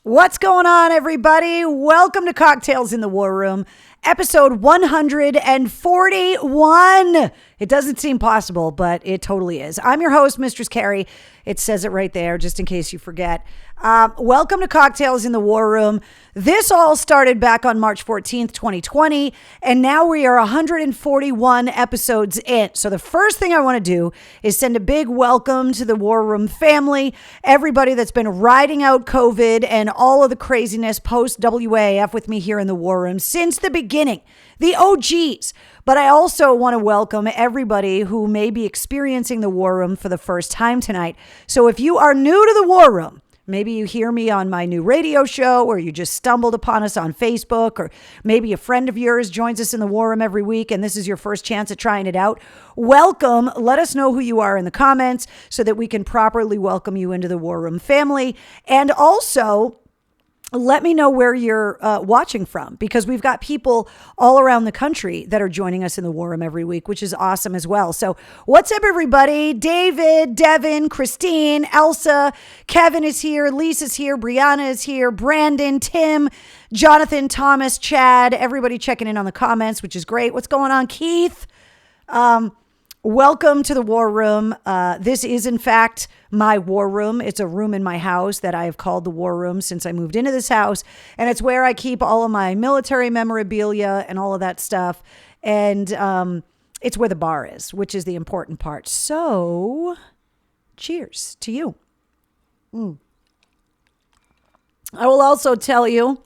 What's going on, everybody? Welcome to Cocktails in the War Room, episode 141. It doesn't seem possible, but it totally is. I'm your host, Mistress Carrie. It says it right there, just in case you forget. Welcome to Cocktails in the War Room. This all started back on March 14th, 2020, and now we are 141 episodes in. So the first thing I want to do is send a big welcome to the War Room family, everybody that's been riding out COVID and all of the craziness post-WAF with me here in the War Room since the beginning, the OGs. But I also want to welcome everybody who may be experiencing the War Room for the first time tonight. So if you are new to the War Room, maybe you hear me on my new radio show, or you just stumbled upon us on Facebook, or maybe a friend of yours joins us in the War Room every week and this is your first chance at trying it out. Welcome. Let us know who you are in the comments so that we can properly welcome you into the War Room family. And also, let me know where you're watching from, because we've got people all around the country that are joining us in the War Room every week, which is awesome as well. So what's up, everybody? David, Devin, Christine, Elsa, Kevin is here, Lisa's here, Brianna is here, Brandon, Tim, Jonathan, Thomas, Chad, everybody checking in on the comments, which is great. What's going on, Keith? Welcome to the War Room. This is, in fact, my War Room. It's a room in my house that I have called the War Room since I moved into this house. And it's where I keep all of my military memorabilia and all of that stuff. And it's where the bar is, which is the important part. So, cheers to you. I will also tell you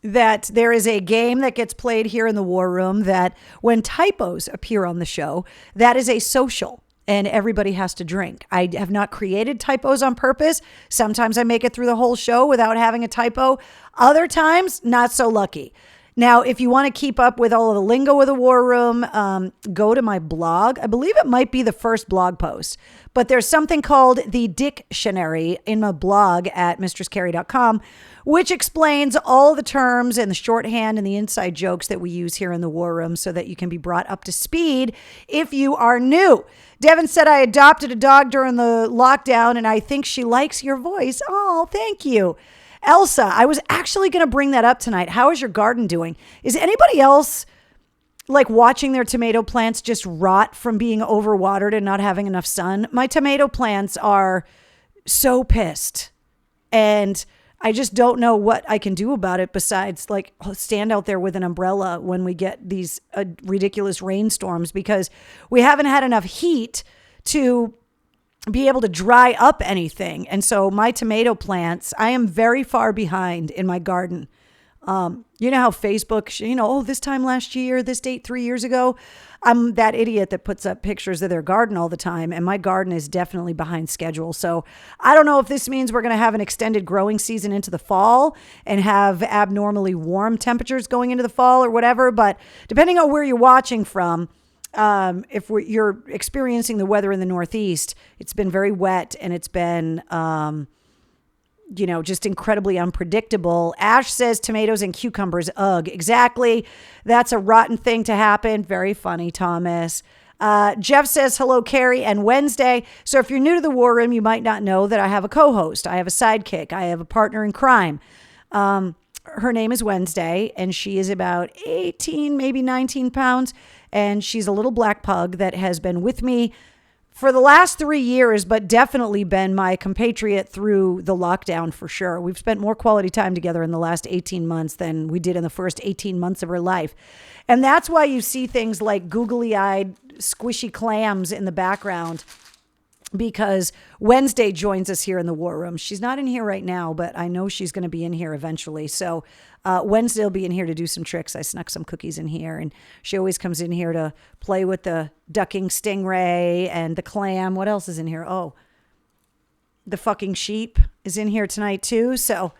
that there is a game that gets played here in the War Room that when typos appear on the show, that is a social and everybody has to drink. I have not created typos on purpose. Sometimes I make it through the whole show without having a typo. Other times, not so lucky. Now, if you want to keep up with all of the lingo of the War Room, go to my blog. I believe it might be the first blog post, but there's something called the dictionary in my blog at mistresscarrie.com, which explains all the terms and the shorthand and the inside jokes that we use here in the War Room so that you can be brought up to speed if you are new. Devin said, I adopted a dog during the lockdown and I think she likes your voice. Oh, thank you. Elsa, I was actually going to bring that up tonight. How is your garden doing? Is anybody else like watching their tomato plants just rot from being overwatered and not having enough sun? My tomato plants are so pissed and I just don't know what I can do about it besides like stand out there with an umbrella when we get these ridiculous rainstorms, because we haven't had enough heat to be able to dry up anything. And so my tomato plants, I am very far behind in my garden. You know how Facebook, oh, this time last year, this date 3 years ago, I'm that idiot that puts up pictures of their garden all the time. And my garden is definitely behind schedule. So I don't know if this means we're going to have an extended growing season into the fall and have abnormally warm temperatures going into the fall or whatever. But depending on where you're watching from, if you're experiencing the weather in the Northeast, it's been very wet and it's been, just incredibly unpredictable. Ash says tomatoes and cucumbers. Ugh, exactly. That's a rotten thing to happen. Very funny, Thomas. Jeff says, hello, Carrie and Wednesday. So if you're new to the War Room, you might not know that I have a co-host. I have a sidekick. I have a partner in crime. Her name is Wednesday and she is about 18, maybe 19 pounds. And she's a little black pug that has been with me for the last 3 years, but definitely been my compatriot through the lockdown for sure. We've spent more quality time together in the last 18 months than we did in the first 18 months of her life. And that's why you see things like googly-eyed, squishy clams in the background, because Wednesday joins us here in the War Room. She's not in here right now, but I know she's going to be in here eventually. So Wednesday will be in here to do some tricks. I snuck some cookies in here, and she always comes in here to play with the ducking stingray and the clam. What else is in here? Oh, the fucking sheep is in here tonight too. So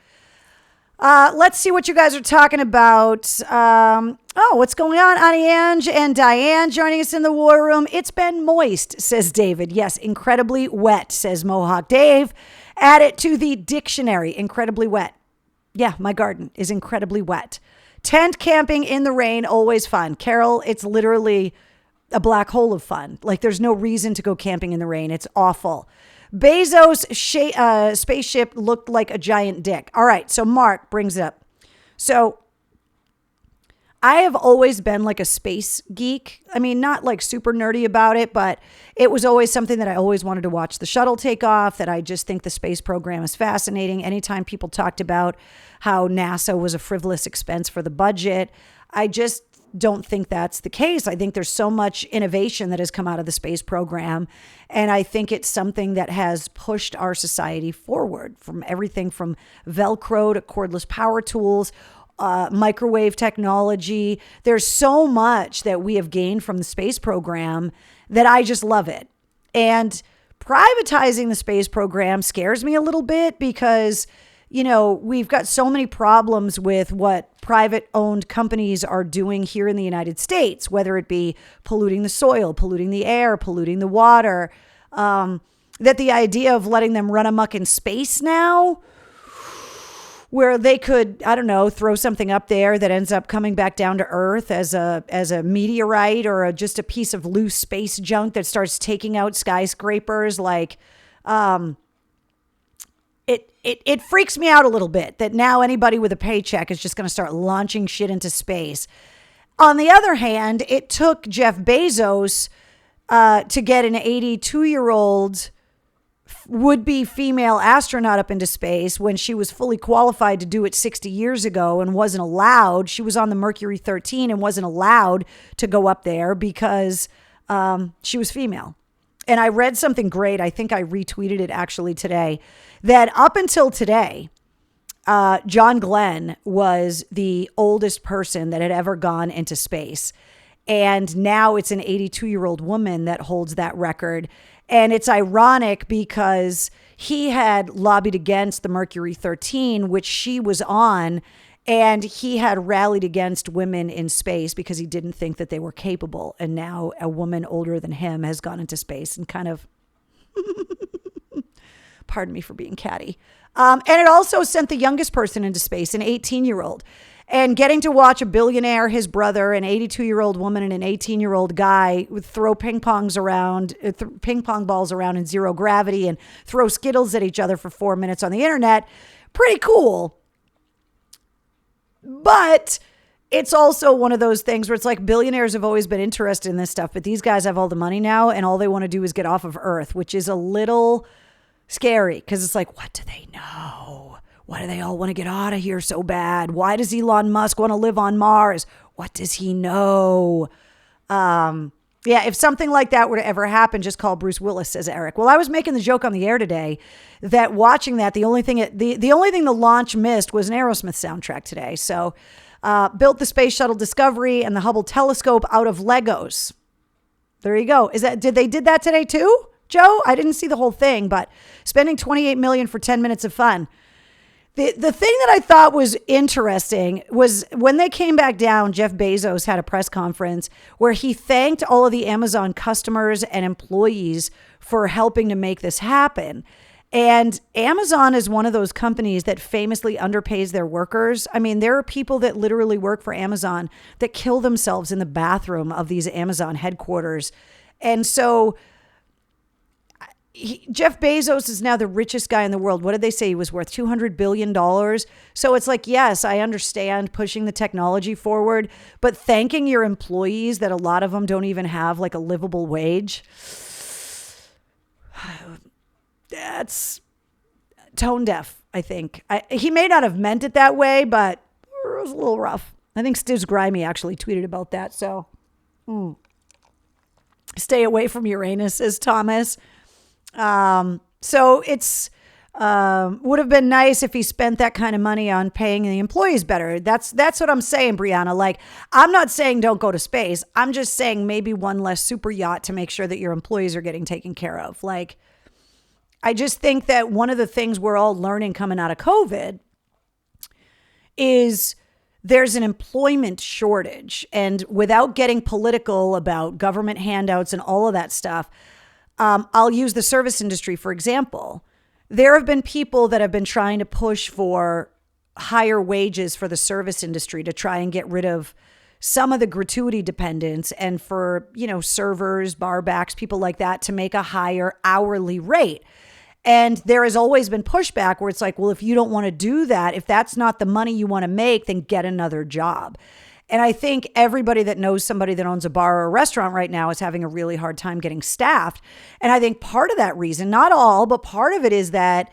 let's see what you guys are talking about. What's going on? Annie Ange and Diane joining us in the War Room. It's been moist, says David. Yes, incredibly wet, says Mohawk Dave. Add it to the dictionary. Incredibly wet. Yeah, my garden is incredibly wet. Tent camping in the rain, always fun. Carol, it's literally a black hole of fun. Like there's no reason to go camping in the rain. It's awful. Bezos' spaceship looked like a giant dick. All right, so Mark brings it up. So I have always been like a space geek. I mean, not like super nerdy about it, but it was always something that I always wanted to watch the shuttle take off, that I just think the space program is fascinating. Anytime people talked about how NASA was a frivolous expense for the budget, I just don't think that's the case. I think there's so much innovation that has come out of the space program. And I think it's something that has pushed our society forward, from everything from Velcro to cordless power tools, microwave technology. There's so much that we have gained from the space program that I just love it. And privatizing the space program scares me a little bit because, you know, we've got so many problems with what private owned companies are doing here in the United States, whether it be polluting the soil, polluting the air, polluting the water, that the idea of letting them run amok in space now, where they could, I don't know, throw something up there that ends up coming back down to Earth as a meteorite or just a piece of loose space junk that starts taking out skyscrapers. Like, it freaks me out a little bit that now anybody with a paycheck is just going to start launching shit into space. On the other hand, it took Jeff Bezos to get an 82-year-old would-be female astronaut up into space when she was fully qualified to do it 60 years ago and wasn't allowed. She was on the Mercury 13 and wasn't allowed to go up there because she was female. And I read something great. I think I retweeted it actually today, that up until today, John Glenn was the oldest person that had ever gone into space. And now it's an 82-year-old woman that holds that record. And it's ironic because he had lobbied against the Mercury 13, which she was on, and he had rallied against women in space because he didn't think that they were capable. And now a woman older than him has gone into space and kind of, pardon me for being catty. And it also sent the youngest person into space, an 18-year-old. And getting to watch a billionaire, his brother, an 82-year-old woman, and an 18-year-old guy throw ping pong balls around in zero gravity and throw Skittles at each other for 4 minutes on the internet, pretty cool. But it's also one of those things where it's like billionaires have always been interested in this stuff, but these guys have all the money now, and all they want to do is get off of Earth, which is a little scary because it's like, what do they know? Why do they all want to get out of here so bad? Why does Elon Musk want to live on Mars? What does he know? Yeah, if something like that were to ever happen, just call Bruce Willis, says Eric. Well, I was making the joke on the air today that watching that, the only thing the launch missed was an Aerosmith soundtrack today. So built the Space Shuttle Discovery and the Hubble telescope out of Legos. There you go. Did that today too, Joe? I didn't see the whole thing, but spending $28 million for 10 minutes of fun. The thing that I thought was interesting was when they came back down, Jeff Bezos had a press conference where he thanked all of the Amazon customers and employees for helping to make this happen. And Amazon is one of those companies that famously underpays their workers. I mean, there are people that literally work for Amazon that kill themselves in the bathroom of these Amazon headquarters. And so Jeff Bezos is now the richest guy in the world. What did they say? He was worth $200 billion. So it's like, yes, I understand pushing the technology forward, but thanking your employees that a lot of them don't even have like a livable wage. That's tone deaf, I think. He may not have meant it that way, but it was a little rough. I think Stiz Grimy actually tweeted about that. So stay away from Uranus, says Thomas. So it's, would have been nice if he spent that kind of money on paying the employees better. That's what I'm saying, Brianna. Like, I'm not saying don't go to space. I'm just saying maybe one less super yacht to make sure that your employees are getting taken care of. Like, I just think that one of the things we're all learning coming out of COVID is there's an employment shortage. And without getting political about government handouts and all of that stuff, I'll use the service industry, for example. There have been people that have been trying to push for higher wages for the service industry to try and get rid of some of the gratuity dependents and for, servers, barbacks, people like that to make a higher hourly rate. And there has always been pushback where it's like, well, if you don't want to do that, if that's not the money you want to make, then get another job. And I think everybody that knows somebody that owns a bar or a restaurant right now is having a really hard time getting staffed. And I think part of that reason, not all, but part of it is that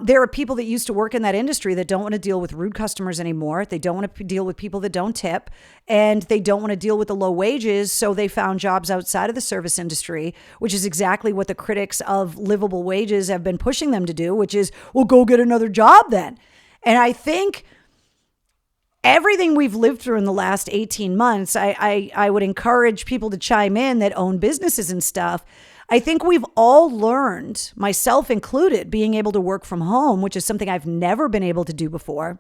there are people that used to work in that industry that don't want to deal with rude customers anymore. They don't want to deal with people that don't tip, and they don't want to deal with the low wages. So they found jobs outside of the service industry, which is exactly what the critics of livable wages have been pushing them to do, which is, well, go get another job then. And I think everything we've lived through in the last 18 months, I would encourage people to chime in that own businesses and stuff. I think we've all learned, myself included, being able to work from home, which is something I've never been able to do before,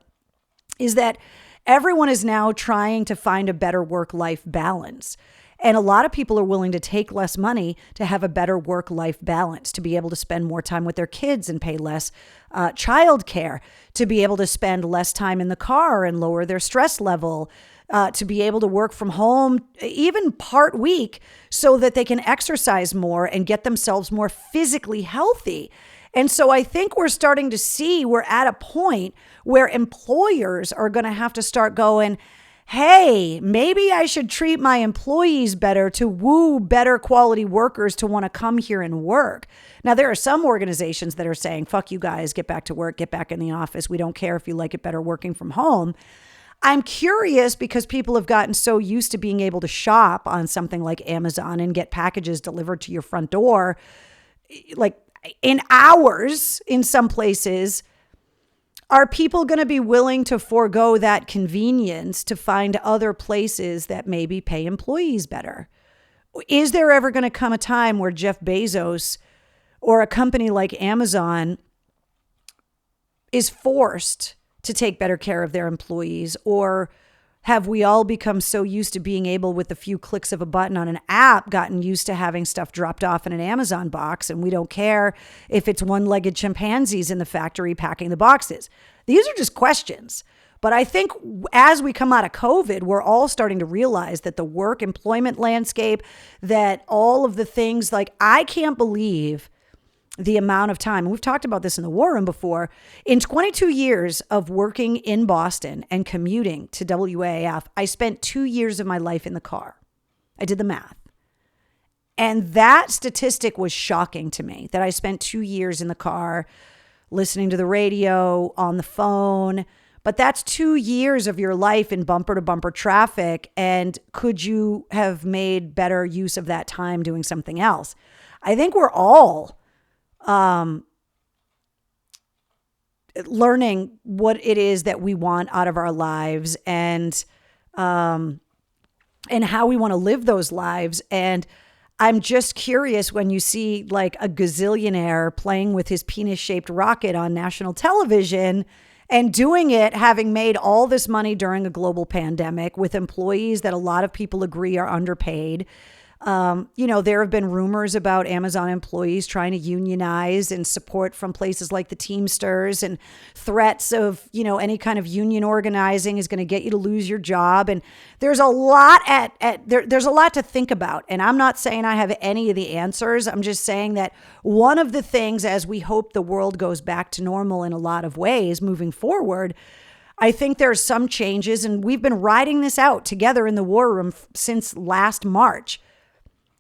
is that everyone is now trying to find a better work-life balance. And a lot of people are willing to take less money to have a better work-life balance, to be able to spend more time with their kids and pay less childcare, to be able to spend less time in the car and lower their stress level, to be able to work from home, even part week, so that they can exercise more and get themselves more physically healthy. And so I think we're starting to see we're at a point where employers are going to have to start going, hey, maybe I should treat my employees better to woo better quality workers to want to come here and work. Now, there are some organizations that are saying, fuck you guys, get back to work, get back in the office. We don't care if you like it better working from home. I'm curious because people have gotten so used to being able to shop on something like Amazon and get packages delivered to your front door, like in hours in some places. Are people going to be willing to forego that convenience to find other places that maybe pay employees better? Is there ever going to come a time where Jeff Bezos or a company like Amazon is forced to take better care of their employees? Or have we all become so used to being able, with a few clicks of a button on an app, gotten used to having stuff dropped off in an Amazon box, and we don't care if it's one-legged chimpanzees in the factory packing the boxes? These are just questions. But I think as we come out of COVID, we're all starting to realize that the work employment landscape, that all of the things, like, I can't believe the amount of time, and we've talked about this in the War Room before, in 22 years of working in Boston and commuting to WAF, I spent 2 years of my life in the car. I did the math. And that statistic was shocking to me, that I spent 2 years in the car, listening to the radio, on the phone. But that's 2 years of your life in bumper to bumper traffic. And could you have made better use of that time doing something else? I think we're all learning what it is that we want out of our lives, and how we want to live those lives. And I'm just curious when you see like a gazillionaire playing with his penis-shaped rocket on national television and doing it, having made all this money during a global pandemic with employees that a lot of people agree are underpaid. There have been rumors about Amazon employees trying to unionize, and support from places like the Teamsters, and threats of, any kind of union organizing is going to get you to lose your job. And there's a lot there's a lot to think about. And I'm not saying I have any of the answers. I'm just saying that one of the things, as we hope the world goes back to normal in a lot of ways moving forward, I think there are some changes, and we've been riding this out together in the War Room since last March.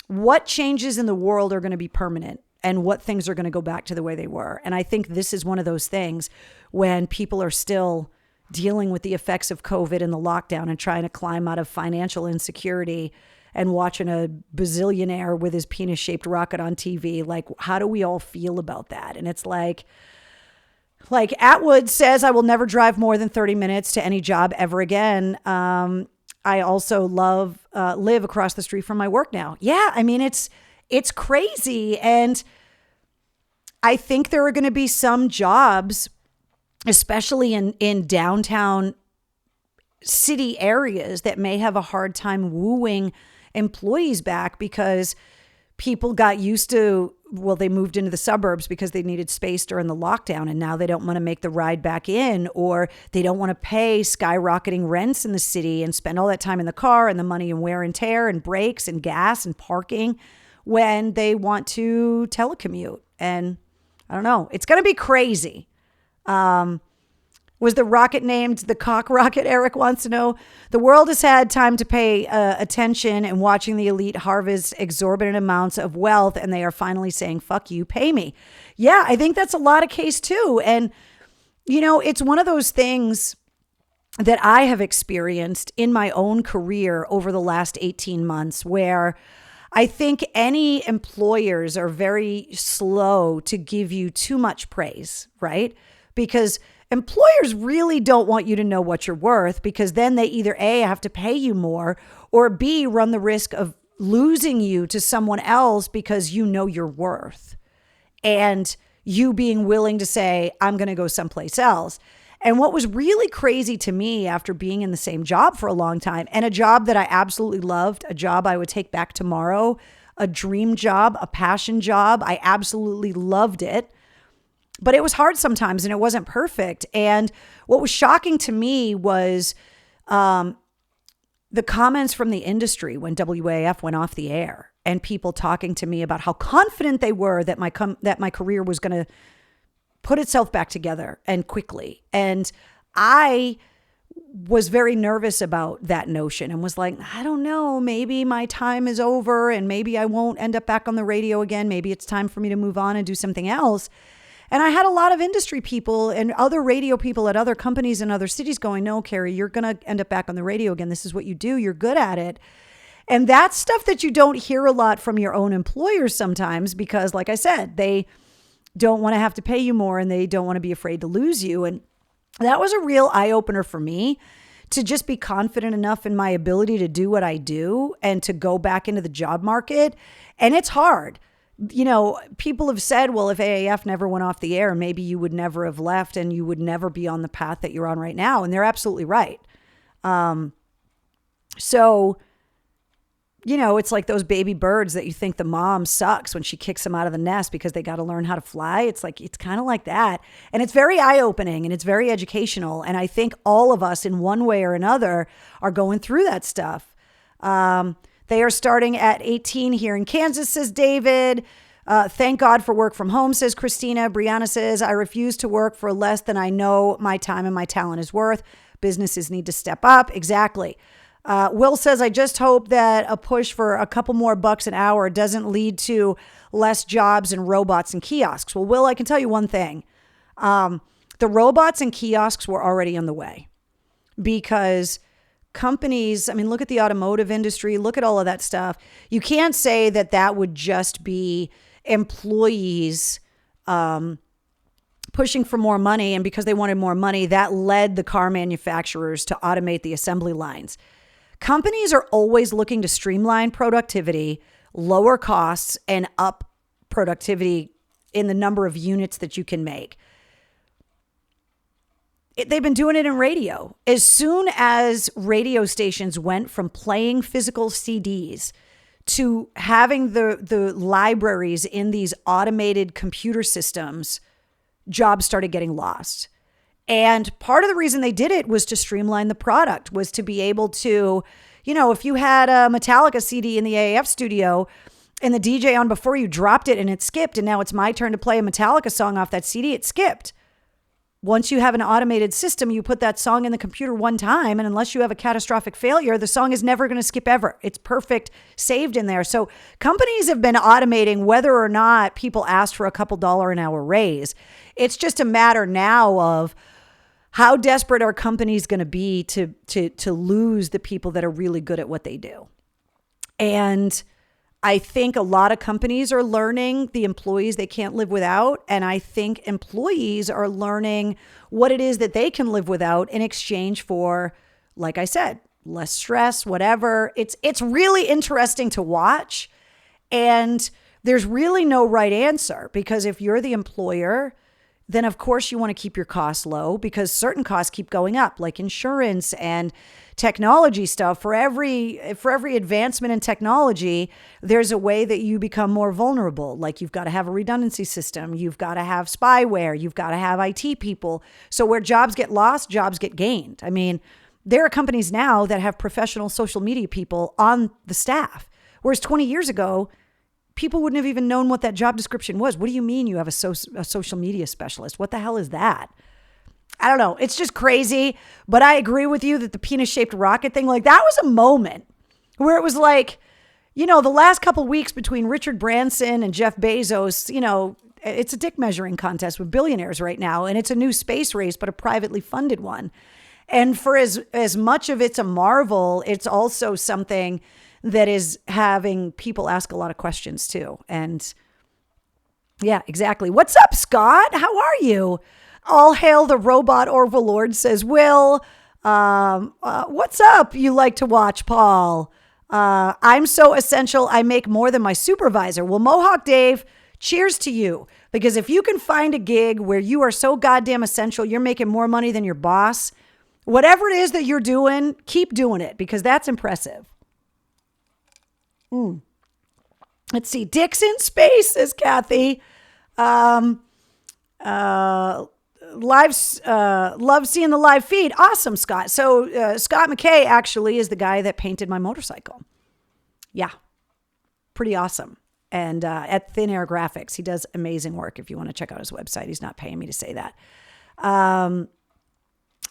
What changes in the world are going to be permanent, and what things are going to go back to the way they were? And I think this is one of those things when people are still dealing with the effects of COVID and the lockdown and trying to climb out of financial insecurity and watching a bazillionaire with his penis-shaped rocket on TV. Like, how do we all feel about that? And it's like Atwood says, I will never drive more than 30 minutes to any job ever again. I also live across the street from my work now. Yeah, I mean, it's crazy. And I think there are going to be some jobs, especially in downtown city areas, that may have a hard time wooing employees back, because people got used to, they moved into the suburbs because they needed space during the lockdown, and now they don't want to make the ride back in, or they don't want to pay skyrocketing rents in the city and spend all that time in the car and the money and wear and tear and brakes and gas and parking when they want to telecommute. And I don't know. It's going to be crazy. Was the rocket named the cock rocket? Eric wants to know. The world has had time to pay attention and watching the elite harvest exorbitant amounts of wealth, and they are finally saying, fuck you, pay me. Yeah, I think that's a lot of case too. And, it's one of those things that I have experienced in my own career over the last 18 months where I think any employers are very slow to give you too much praise, right? Because employers really don't want you to know what you're worth, because then they either A, have to pay you more, or B, run the risk of losing you to someone else because you know your worth and you being willing to say, I'm going to go someplace else. And what was really crazy to me after being in the same job for a long time, and a job that I absolutely loved, a job I would take back tomorrow, a dream job, a passion job, I absolutely loved it. But it was hard sometimes and it wasn't perfect. And what was shocking to me was the comments from the industry when WAF went off the air, and people talking to me about how confident they were that my career was going to put itself back together and quickly. And I was very nervous about that notion and was like, I don't know, maybe my time is over and maybe I won't end up back on the radio again. Maybe it's time for me to move on and do something else. And I had a lot of industry people and other radio people at other companies in other cities going, no, Carrie, you're going to end up back on the radio again. This is what you do. You're good at it. And that's stuff that you don't hear a lot from your own employers sometimes, because like I said, they don't want to have to pay you more and they don't want to be afraid to lose you. And that was a real eye opener for me, to just be confident enough in my ability to do what I do and to go back into the job market. And it's hard. People have said, well, if AAF never went off the air, maybe you would never have left and you would never be on the path that you're on right now. And they're absolutely right. It's like those baby birds that you think the mom sucks when she kicks them out of the nest because they got to learn how to fly. It's kind of like that. And it's very eye-opening and it's very educational. And I think all of us in one way or another are going through that stuff. They are starting at 18 here in Kansas, says David. Thank God for work from home, says Christina. Brianna says, I refuse to work for less than I know my time and my talent is worth. Businesses need to step up. Exactly. Will says, I just hope that a push for a couple more bucks an hour doesn't lead to less jobs and robots and kiosks. Well, Will, I can tell you one thing. The robots and kiosks were already on the way, because companies, look at the automotive industry, look at all of that stuff. You can't say that would just be employees pushing for more money. And because they wanted more money, that led the car manufacturers to automate the assembly lines. Companies are always looking to streamline productivity, lower costs, and up productivity in the number of units that you can make. They've been doing it in radio. As soon as radio stations went from playing physical CDs to having the libraries in these automated computer systems, jobs started getting lost. And part of the reason they did it was to streamline the product, was to be able to, if you had a Metallica CD in the AAF studio and the DJ on before you dropped it and it skipped, and now it's my turn to play a Metallica song off that CD, it skipped. Once you have an automated system, you put that song in the computer one time, and unless you have a catastrophic failure, the song is never going to skip ever. It's perfect, saved in there. So companies have been automating whether or not people asked for a couple $1 an hour raise. It's just a matter now of how desperate are companies going to be to lose the people that are really good at what they do. And I think a lot of companies are learning the employees they can't live without. And I think employees are learning what it is that they can live without in exchange for, like I said, less stress, whatever. It's really interesting to watch. And there's really no right answer, because if you're the employer, then of course you want to keep your costs low, because certain costs keep going up, like insurance and technology stuff. For every advancement in technology, there's a way that you become more vulnerable. Like you've got to have a redundancy system. You've got to have spyware. You've got to have IT people. So where jobs get lost, jobs get gained. There are companies now that have professional social media people on the staff. Whereas 20 years ago, people wouldn't have even known what that job description was. What do you mean you have a social media specialist? What the hell is that? I don't know. It's just crazy. But I agree with you that the penis-shaped rocket thing, like that was a moment where it was like, the last couple weeks between Richard Branson and Jeff Bezos, it's a dick measuring contest with billionaires right now. And it's a new space race, but a privately funded one. And for as much of it's a marvel, it's also something that is having people ask a lot of questions too. And yeah, exactly. What's up, Scott? How are you? All hail the robot overlord, says Will. What's up? You like to watch, Paul? I'm so essential. I make more than my supervisor. Well, Mohawk Dave, cheers to you. Because if you can find a gig where you are so goddamn essential, you're making more money than your boss, whatever it is that you're doing, keep doing it because that's impressive. Let's see. Dick's in space, says Kathy. Love seeing the live feed. Awesome, Scott. So Scott McKay actually is the guy that painted my motorcycle. Yeah, pretty awesome. And at Thin Air Graphics, he does amazing work. If you want to check out his website, he's not paying me to say that.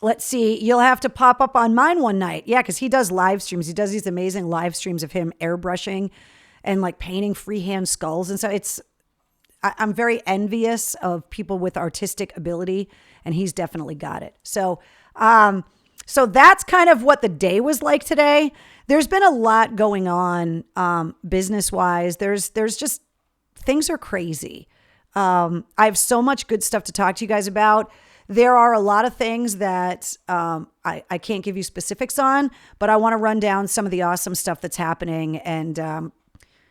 Let's see. You'll have to pop up on mine one night. Yeah, because he does live streams. He does these amazing live streams of him airbrushing and like painting freehand skulls. And so I'm very envious of people with artistic ability, and he's definitely got it. So that's kind of what the day was like today. There's been a lot going on business-wise. There's just, things are crazy. I have so much good stuff to talk to you guys about. There are a lot of things that I can't give you specifics on, but I want to run down some of the awesome stuff that's happening and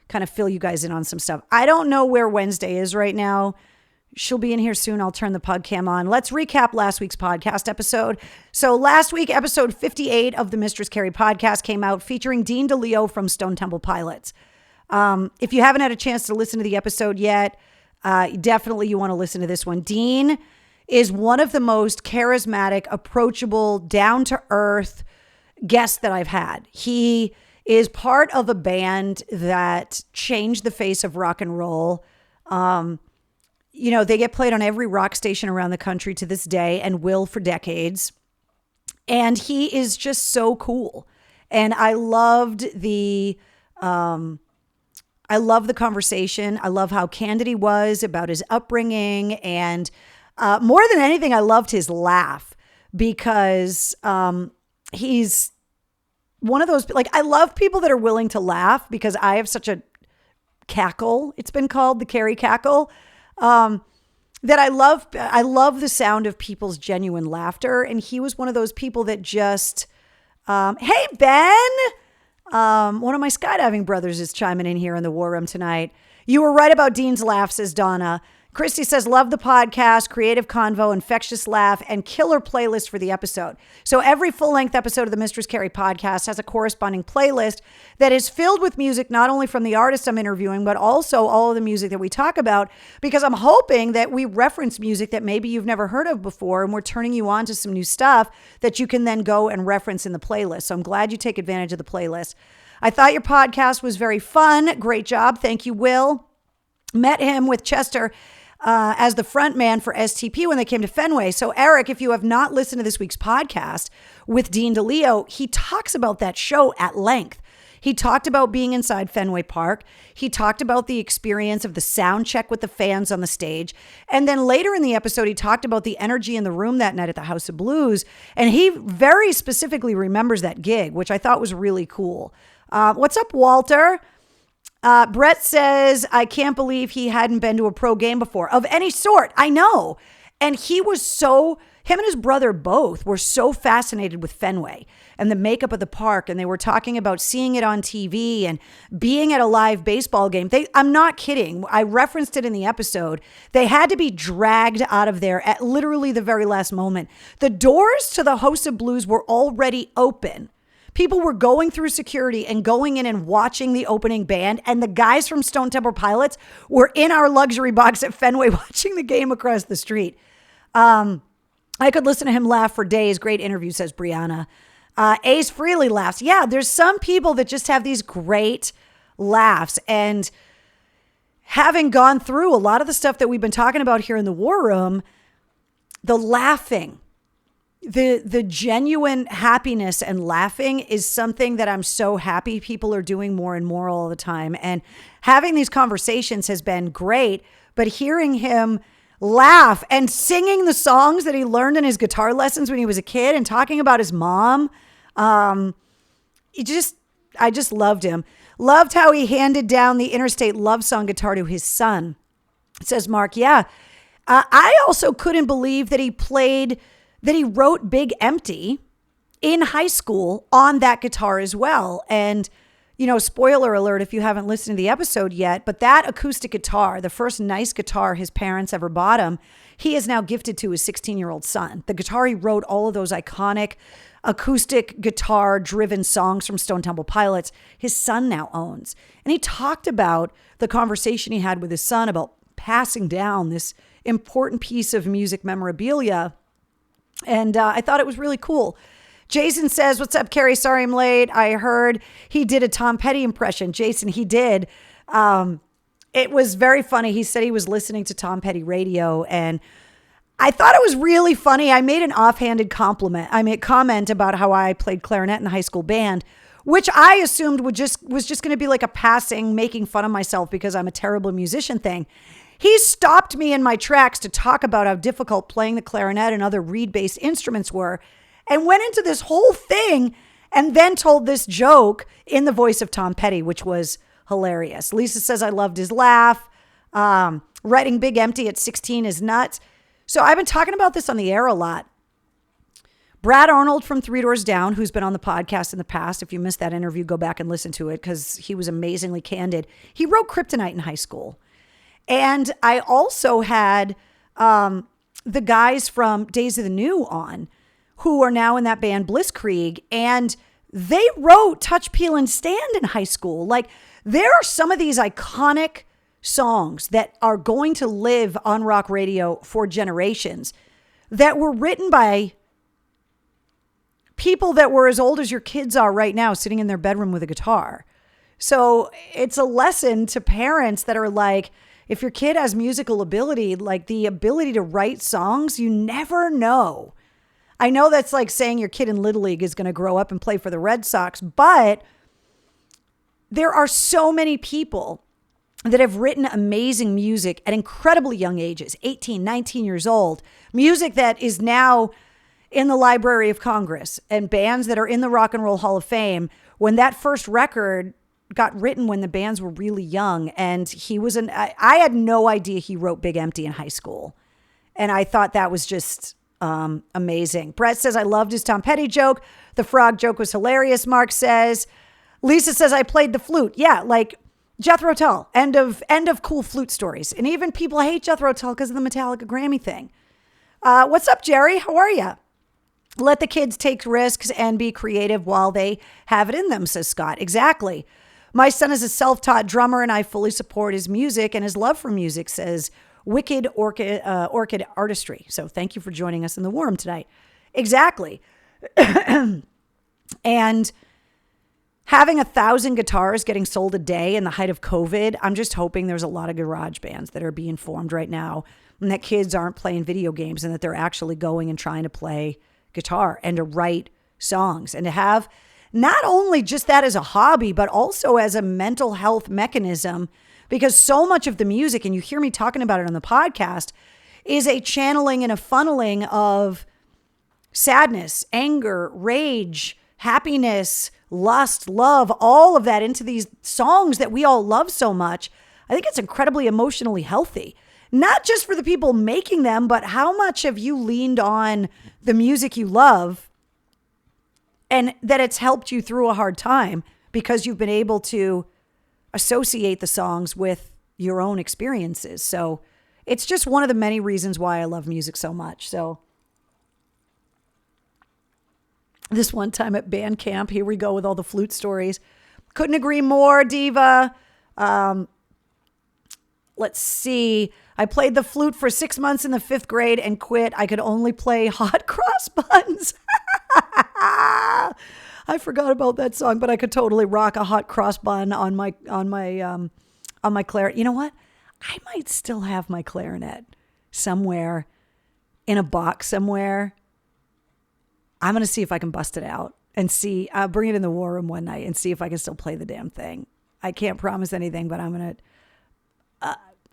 kind of fill you guys in on some stuff. I don't know where Wednesday is right now. She'll be in here soon. I'll turn the podcast on. Let's recap last week's podcast episode. So last week, episode 58 of the Mistress Carrie podcast came out featuring Dean DeLeo from Stone Temple Pilots. If you haven't had a chance to listen to the episode yet, definitely you want to listen to this one. Dean is one of the most charismatic, approachable, down-to-earth guests that I've had. He is part of a band that changed the face of rock and roll. They get played on every rock station around the country to this day and will for decades. And he is just so cool. And I loved the conversation. I love how candid he was about his upbringing. And more than anything, I loved his laugh because he's one of those, like, I love people that are willing to laugh because I have such a cackle. It's been called the Carrie cackle. That I love the sound of people's genuine laughter. And he was one of those people that just, hey, Ben, one of my skydiving brothers is chiming in here in the war room tonight. You were right about Dean's laugh, says Donna. Christy says, love the podcast, creative convo, infectious laugh, and killer playlist for the episode. So every full-length episode of the Mistress Carrie podcast has a corresponding playlist that is filled with music, not only from the artist I'm interviewing, but also all of the music that we talk about, because I'm hoping that we reference music that maybe you've never heard of before, and we're turning you on to some new stuff that you can then go and reference in the playlist. So I'm glad you take advantage of the playlist. I thought your podcast was very fun. Great job. Thank you, Will. Met him with Chester as the front man for STP when they came to Fenway. So Eric, if you have not listened to this week's podcast with Dean DeLeo, he talks about that show at length. He talked about being inside Fenway Park. He talked about the experience of the sound check with the fans on the stage. And then later in the episode, he talked about the energy in the room that night at the House of Blues. And he very specifically remembers that gig, which I thought was really cool. What's up, Walter? Brett says, I can't believe he hadn't been to a pro game before of any sort. I know. And him and his brother both were so fascinated with Fenway and the makeup of the park. And they were talking about seeing it on TV and being at a live baseball game. I'm not kidding. I referenced it in the episode. They had to be dragged out of there at literally the very last moment. The doors to the House of Blues were already open. People were going through security and going in and watching the opening band. And the guys from Stone Temple Pilots were in our luxury box at Fenway watching the game across the street. I could listen to him laugh for days. Great interview, says Brianna. Ace Freely laughs. Yeah, there's some people that just have these great laughs. And having gone through a lot of the stuff that we've been talking about here in the War Room, the laughing, the genuine happiness and laughing is something that I'm so happy people are doing more and more all the time. And having these conversations has been great, but hearing him laugh and singing the songs that he learned in his guitar lessons when he was a kid and talking about his mom, I just loved him. Loved how he handed down the Interstate Love Song guitar to his son. Says Mark, yeah. I also couldn't believe that he wrote Big Empty in high school on that guitar as well. And, spoiler alert if you haven't listened to the episode yet, but that acoustic guitar, the first nice guitar his parents ever bought him, he is now gifted to his 16-year-old son. The guitar he wrote all of those iconic acoustic guitar driven songs from Stone Temple Pilots, his son now owns. And he talked about the conversation he had with his son about passing down this important piece of music memorabilia. And I thought it was really cool. Jason says, what's up, Carrie? Sorry I'm late. I heard he did a Tom Petty impression. Jason, he did. It was very funny. He said he was listening to Tom Petty radio, and I thought it was really funny. I made an offhanded comment about how I played clarinet in the high school band, which I assumed was just going to be like a passing, making fun of myself because I'm a terrible musician thing. He stopped me in my tracks to talk about how difficult playing the clarinet and other reed-based instruments were, and went into this whole thing and then told this joke in the voice of Tom Petty, which was hilarious. Lisa says, I loved his laugh. Writing Big Empty at 16 is nuts. So I've been talking about this on the air a lot. Brad Arnold from Three Doors Down, who's been on the podcast in the past. If you missed that interview, go back and listen to it because he was amazingly candid. He wrote Kryptonite in high school. And I also had the guys from Days of the New on, who are now in that band Blitzkrieg, and they wrote Touch, Peel, and Stand in high school. Like, there are some of these iconic songs that are going to live on rock radio for generations that were written by people that were as old as your kids are right now, sitting in their bedroom with a guitar. So it's a lesson to parents that are like, if your kid has musical ability, like the ability to write songs, you never know. I know that's like saying your kid in Little League is going to grow up and play for the Red Sox, but there are so many people that have written amazing music at incredibly young ages, 18, 19 years old, music that is now in the Library of Congress, and bands that are in the Rock and Roll Hall of Fame. When that first record got written when the bands were really young, and I had no idea he wrote Big Empty in high school. And I thought that was just amazing. Brett says, I loved his Tom Petty joke. The frog joke was hilarious, Mark says. Lisa says, I played the flute. Yeah, like Jethro Tull, end of cool flute stories. And even people hate Jethro Tull because of the Metallica Grammy thing. What's up, Jerry? How are you? Let the kids take risks and be creative while they have it in them, says Scott. Exactly. My son is a self-taught drummer, and I fully support his music and his love for music, says Wicked Orchid Artistry. So thank you for joining us in the War Room tonight. Exactly. And having 1,000 guitars getting sold a day in the height of COVID, I'm just hoping there's a lot of garage bands that are being formed right now, and that kids aren't playing video games, and that they're actually going and trying to play guitar and to write songs and to have not only just that as a hobby, but also as a mental health mechanism, because so much of the music, and you hear me talking about it on the podcast, is a channeling and a funneling of sadness, anger, rage, happiness, lust, love, all of that into these songs that we all love so much. I think it's incredibly emotionally healthy, not just for the people making them, but how much have you leaned on the music you love and that it's helped you through a hard time because you've been able to associate the songs with your own experiences. So it's just one of the many reasons why I love music so much. So this one time at band camp, here we go with all the flute stories. Couldn't agree more, Diva. Let's see. I played the flute for 6 months in the 5th grade and quit. I could only play Hot Cross Buns. I forgot about that song, but I could totally rock a hot cross bun on my clarinet. You know what? I might still have my clarinet somewhere in a box somewhere. I'm going to see if I can bust it out and see. I'll bring it in the war room one night and see if I can still play the damn thing. I can't promise anything, but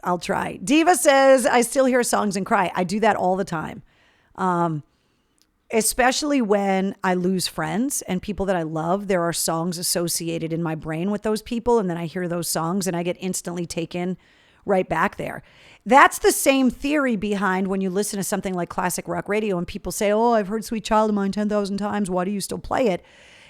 I'll try. Diva says, I still hear songs and cry. I do that all the time. Especially when I lose friends and people that I love. There are songs associated in my brain with those people. And then I hear those songs and I get instantly taken right back there. That's the same theory behind when you listen to something like classic rock radio and people say, oh, I've heard Sweet Child of Mine 10,000 times. Why do you still play it?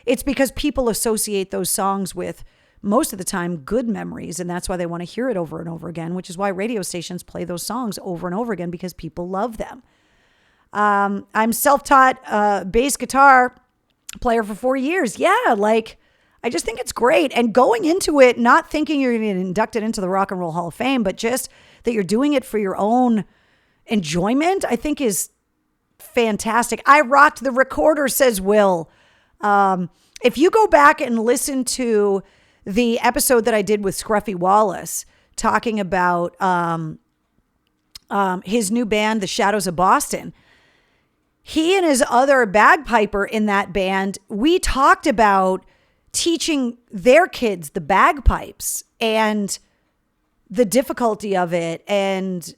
It's because people associate those songs with, most of the time, good memories. And that's why they want to hear it over and over again, which is why radio stations play those songs over and over again, because people love them. I'm self-taught bass guitar player for 4 years. Yeah, like, I just think it's great. And going into it, not thinking you're going to get inducted into the Rock and Roll Hall of Fame, but just that you're doing it for your own enjoyment, I think is fantastic. I rocked the recorder, says Will. If you go back and listen to the episode that I did with Scruffy Wallace, talking about his new band, The Shadows of Boston, he and his other bagpiper in that band, we talked about teaching their kids the bagpipes and the difficulty of it and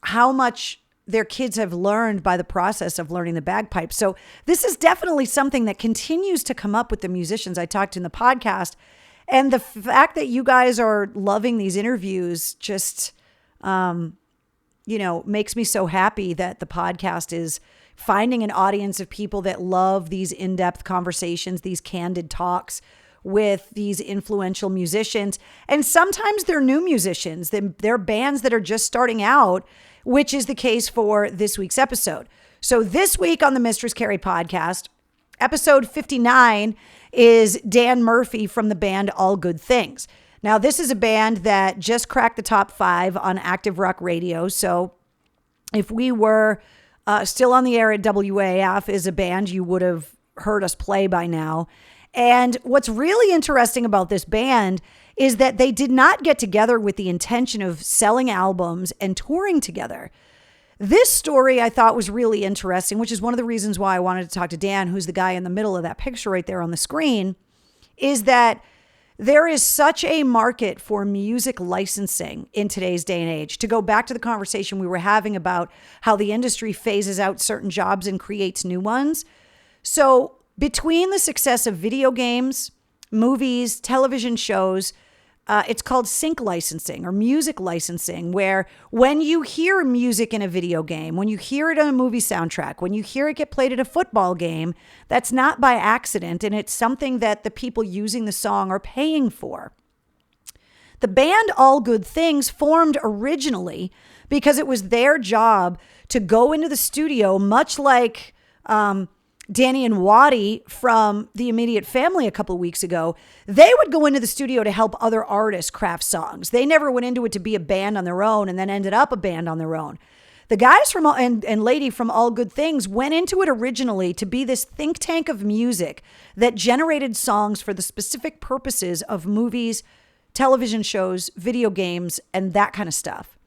how much their kids have learned by the process of learning the bagpipes. So this is definitely something that continues to come up with the musicians I talked to in the podcast. And the fact that you guys are loving these interviews just, makes me so happy that the podcast is finding an audience of people that love these in-depth conversations, these candid talks with these influential musicians. And sometimes they're new musicians. They're bands that are just starting out, which is the case for this week's episode. So this week on the Mistress Carrie podcast, episode 59 is Dan Murphy from the band All Good Things. Now, this is a band that just cracked the top 5 on Active Rock Radio. So if we were still on the air at WAF as a band, you would have heard us play by now. And what's really interesting about this band is that they did not get together with the intention of selling albums and touring together. This story I thought was really interesting, which is one of the reasons why I wanted to talk to Dan, who's the guy in the middle of that picture right there on the screen, is that there is such a market for music licensing in today's day and age. To go back to the conversation we were having about how the industry phases out certain jobs and creates new ones. So between the success of video games, movies, television shows, it's called sync licensing or music licensing, where when you hear music in a video game, when you hear it on a movie soundtrack, when you hear it get played at a football game, that's not by accident, and it's something that the people using the song are paying for. The band All Good Things formed originally because it was their job to go into the studio, much like Danny and Waddy from The Immediate Family a couple of weeks ago. They would go into the studio to help other artists craft songs. They never went into it to be a band on their own and then ended up a band on their own. The guys from and lady from All Good Things went into it originally to be this think tank of music that generated songs for the specific purposes of movies, television shows, video games, and that kind of stuff.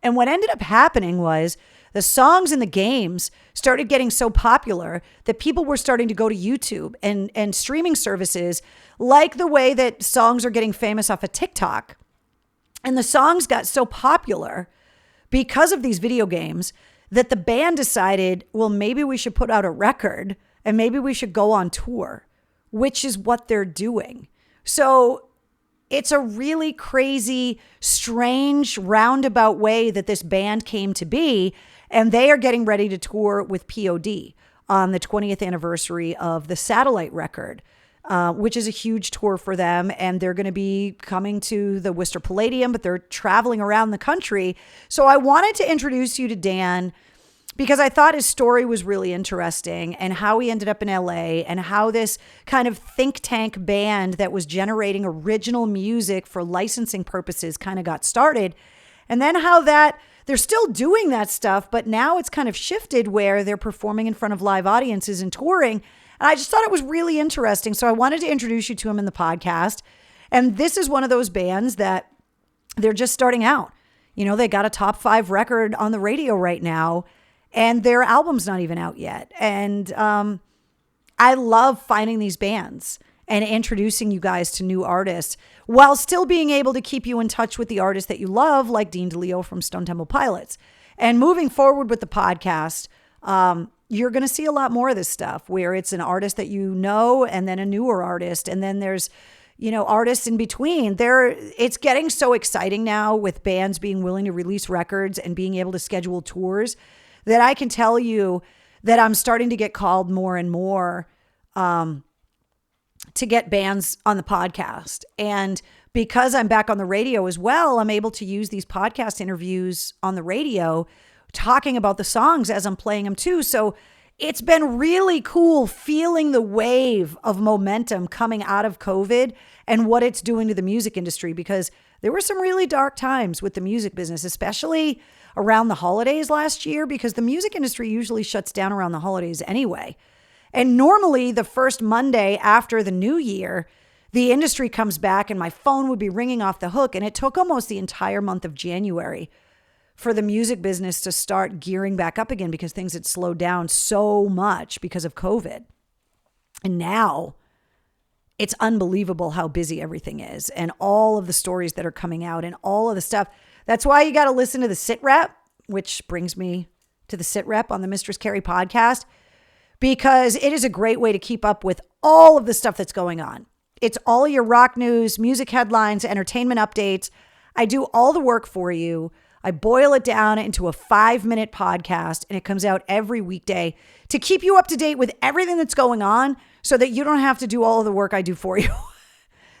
And what ended up happening was the songs in the games started getting so popular that people were starting to go to YouTube and streaming services, like the way that songs are getting famous off of TikTok. And the songs got so popular because of these video games that the band decided, well, maybe we should put out a record and maybe we should go on tour, which is what they're doing. So it's a really crazy, strange, roundabout way that this band came to be. And they are getting ready to tour with POD on the 20th anniversary of the Satellite record, which is a huge tour for them. And they're going to be coming to the Worcester Palladium, but they're traveling around the country. So I wanted to introduce you to Dan because I thought his story was really interesting and how he ended up in LA and how this kind of think tank band that was generating original music for licensing purposes kind of got started. And then how that they're still doing that stuff, but now it's kind of shifted where they're performing in front of live audiences and touring. And I just thought it was really interesting. So I wanted to introduce you to him in the podcast. And this is one of those bands that they're just starting out. They got a top 5 record on the radio right now, and their album's not even out yet. And I love finding these bands and introducing you guys to new artists while still being able to keep you in touch with the artists that you love, like Dean DeLeo from Stone Temple Pilots. And moving forward with the podcast, you're going to see a lot more of this stuff where it's an artist that you know, and then a newer artist. And then there's, artists in between. It's getting so exciting now with bands being willing to release records and being able to schedule tours that I can tell you that I'm starting to get called more and more to get bands on the podcast. And because I'm back on the radio as well, I'm able to use these podcast interviews on the radio, talking about the songs as I'm playing them too. So it's been really cool feeling the wave of momentum coming out of COVID and what it's doing to the music industry, because there were some really dark times with the music business, especially around the holidays last year, because the music industry usually shuts down around the holidays anyway. And normally the first Monday after the new year, the industry comes back and my phone would be ringing off the hook. And it took almost the entire month of January for the music business to start gearing back up again, because things had slowed down so much because of COVID. And now it's unbelievable how busy everything is and all of the stories that are coming out and all of the stuff. That's why you got to listen to the Sit Rep, which brings me to the Sit Rep on the Mistress Carrie podcast, because it is a great way to keep up with all of the stuff that's going on. It's all your rock news, music headlines, entertainment updates. I do all the work for you. I boil it down into a 5-minute podcast, and it comes out every weekday to keep you up to date with everything that's going on, so that you don't have to do all of the work I do for you.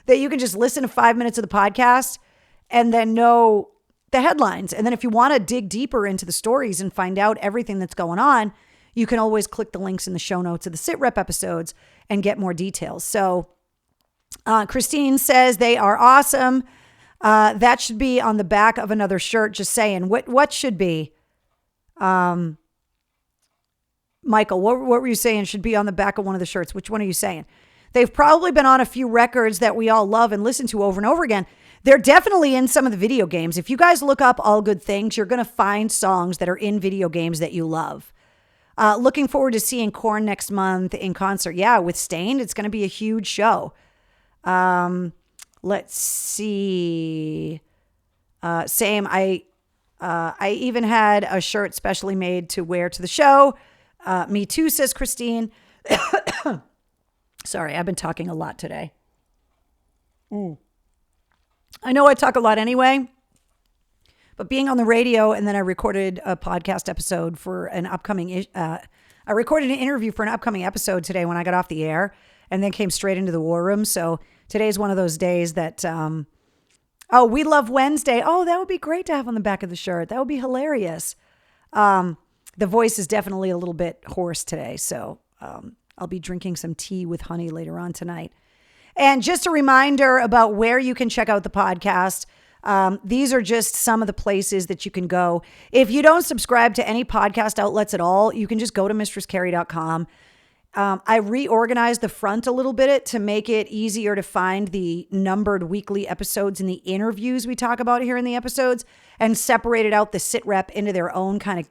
That you can just listen to 5 minutes of the podcast and then know the headlines. And then if you want to dig deeper into the stories and find out everything that's going on, you can always click the links in the show notes of the Sit Rep episodes and get more details. So Christine says they are awesome. That should be on the back of another shirt. Just saying. What should be? Michael, what were you saying should be on the back of one of the shirts? Which one are you saying? They've probably been on a few records that we all love and listen to over and over again. They're definitely in some of the video games. If you guys look up All Good Things, you're going to find songs that are in video games that you love. Looking forward to seeing Korn next month in concert. Yeah, with Stained, it's going to be a huge show. Let's see. Same. I even had a shirt specially made to wear to the show. Me too, says Christine. Sorry, I've been talking a lot today. I know I talk a lot anyway, but being on the radio, and then I recorded a podcast episode for an upcoming, I recorded an interview for an upcoming episode today when I got off the air, and then came straight into the war room. So today's one of those days that, We Love Wednesday. Oh, that would be great to have on the back of the shirt. That would be hilarious. The voice is definitely a little bit hoarse today. So I'll be drinking some tea with honey later on tonight. And just a reminder about where you can check out the podcast. These are just some of the places that you can go. If you don't subscribe to any podcast outlets at all, you can just go to mistresscarrie.com. I reorganized the front a little bit to make it easier to find the numbered weekly episodes and the interviews we talk about here in the episodes, and separated out the Sit Rep into their own kind of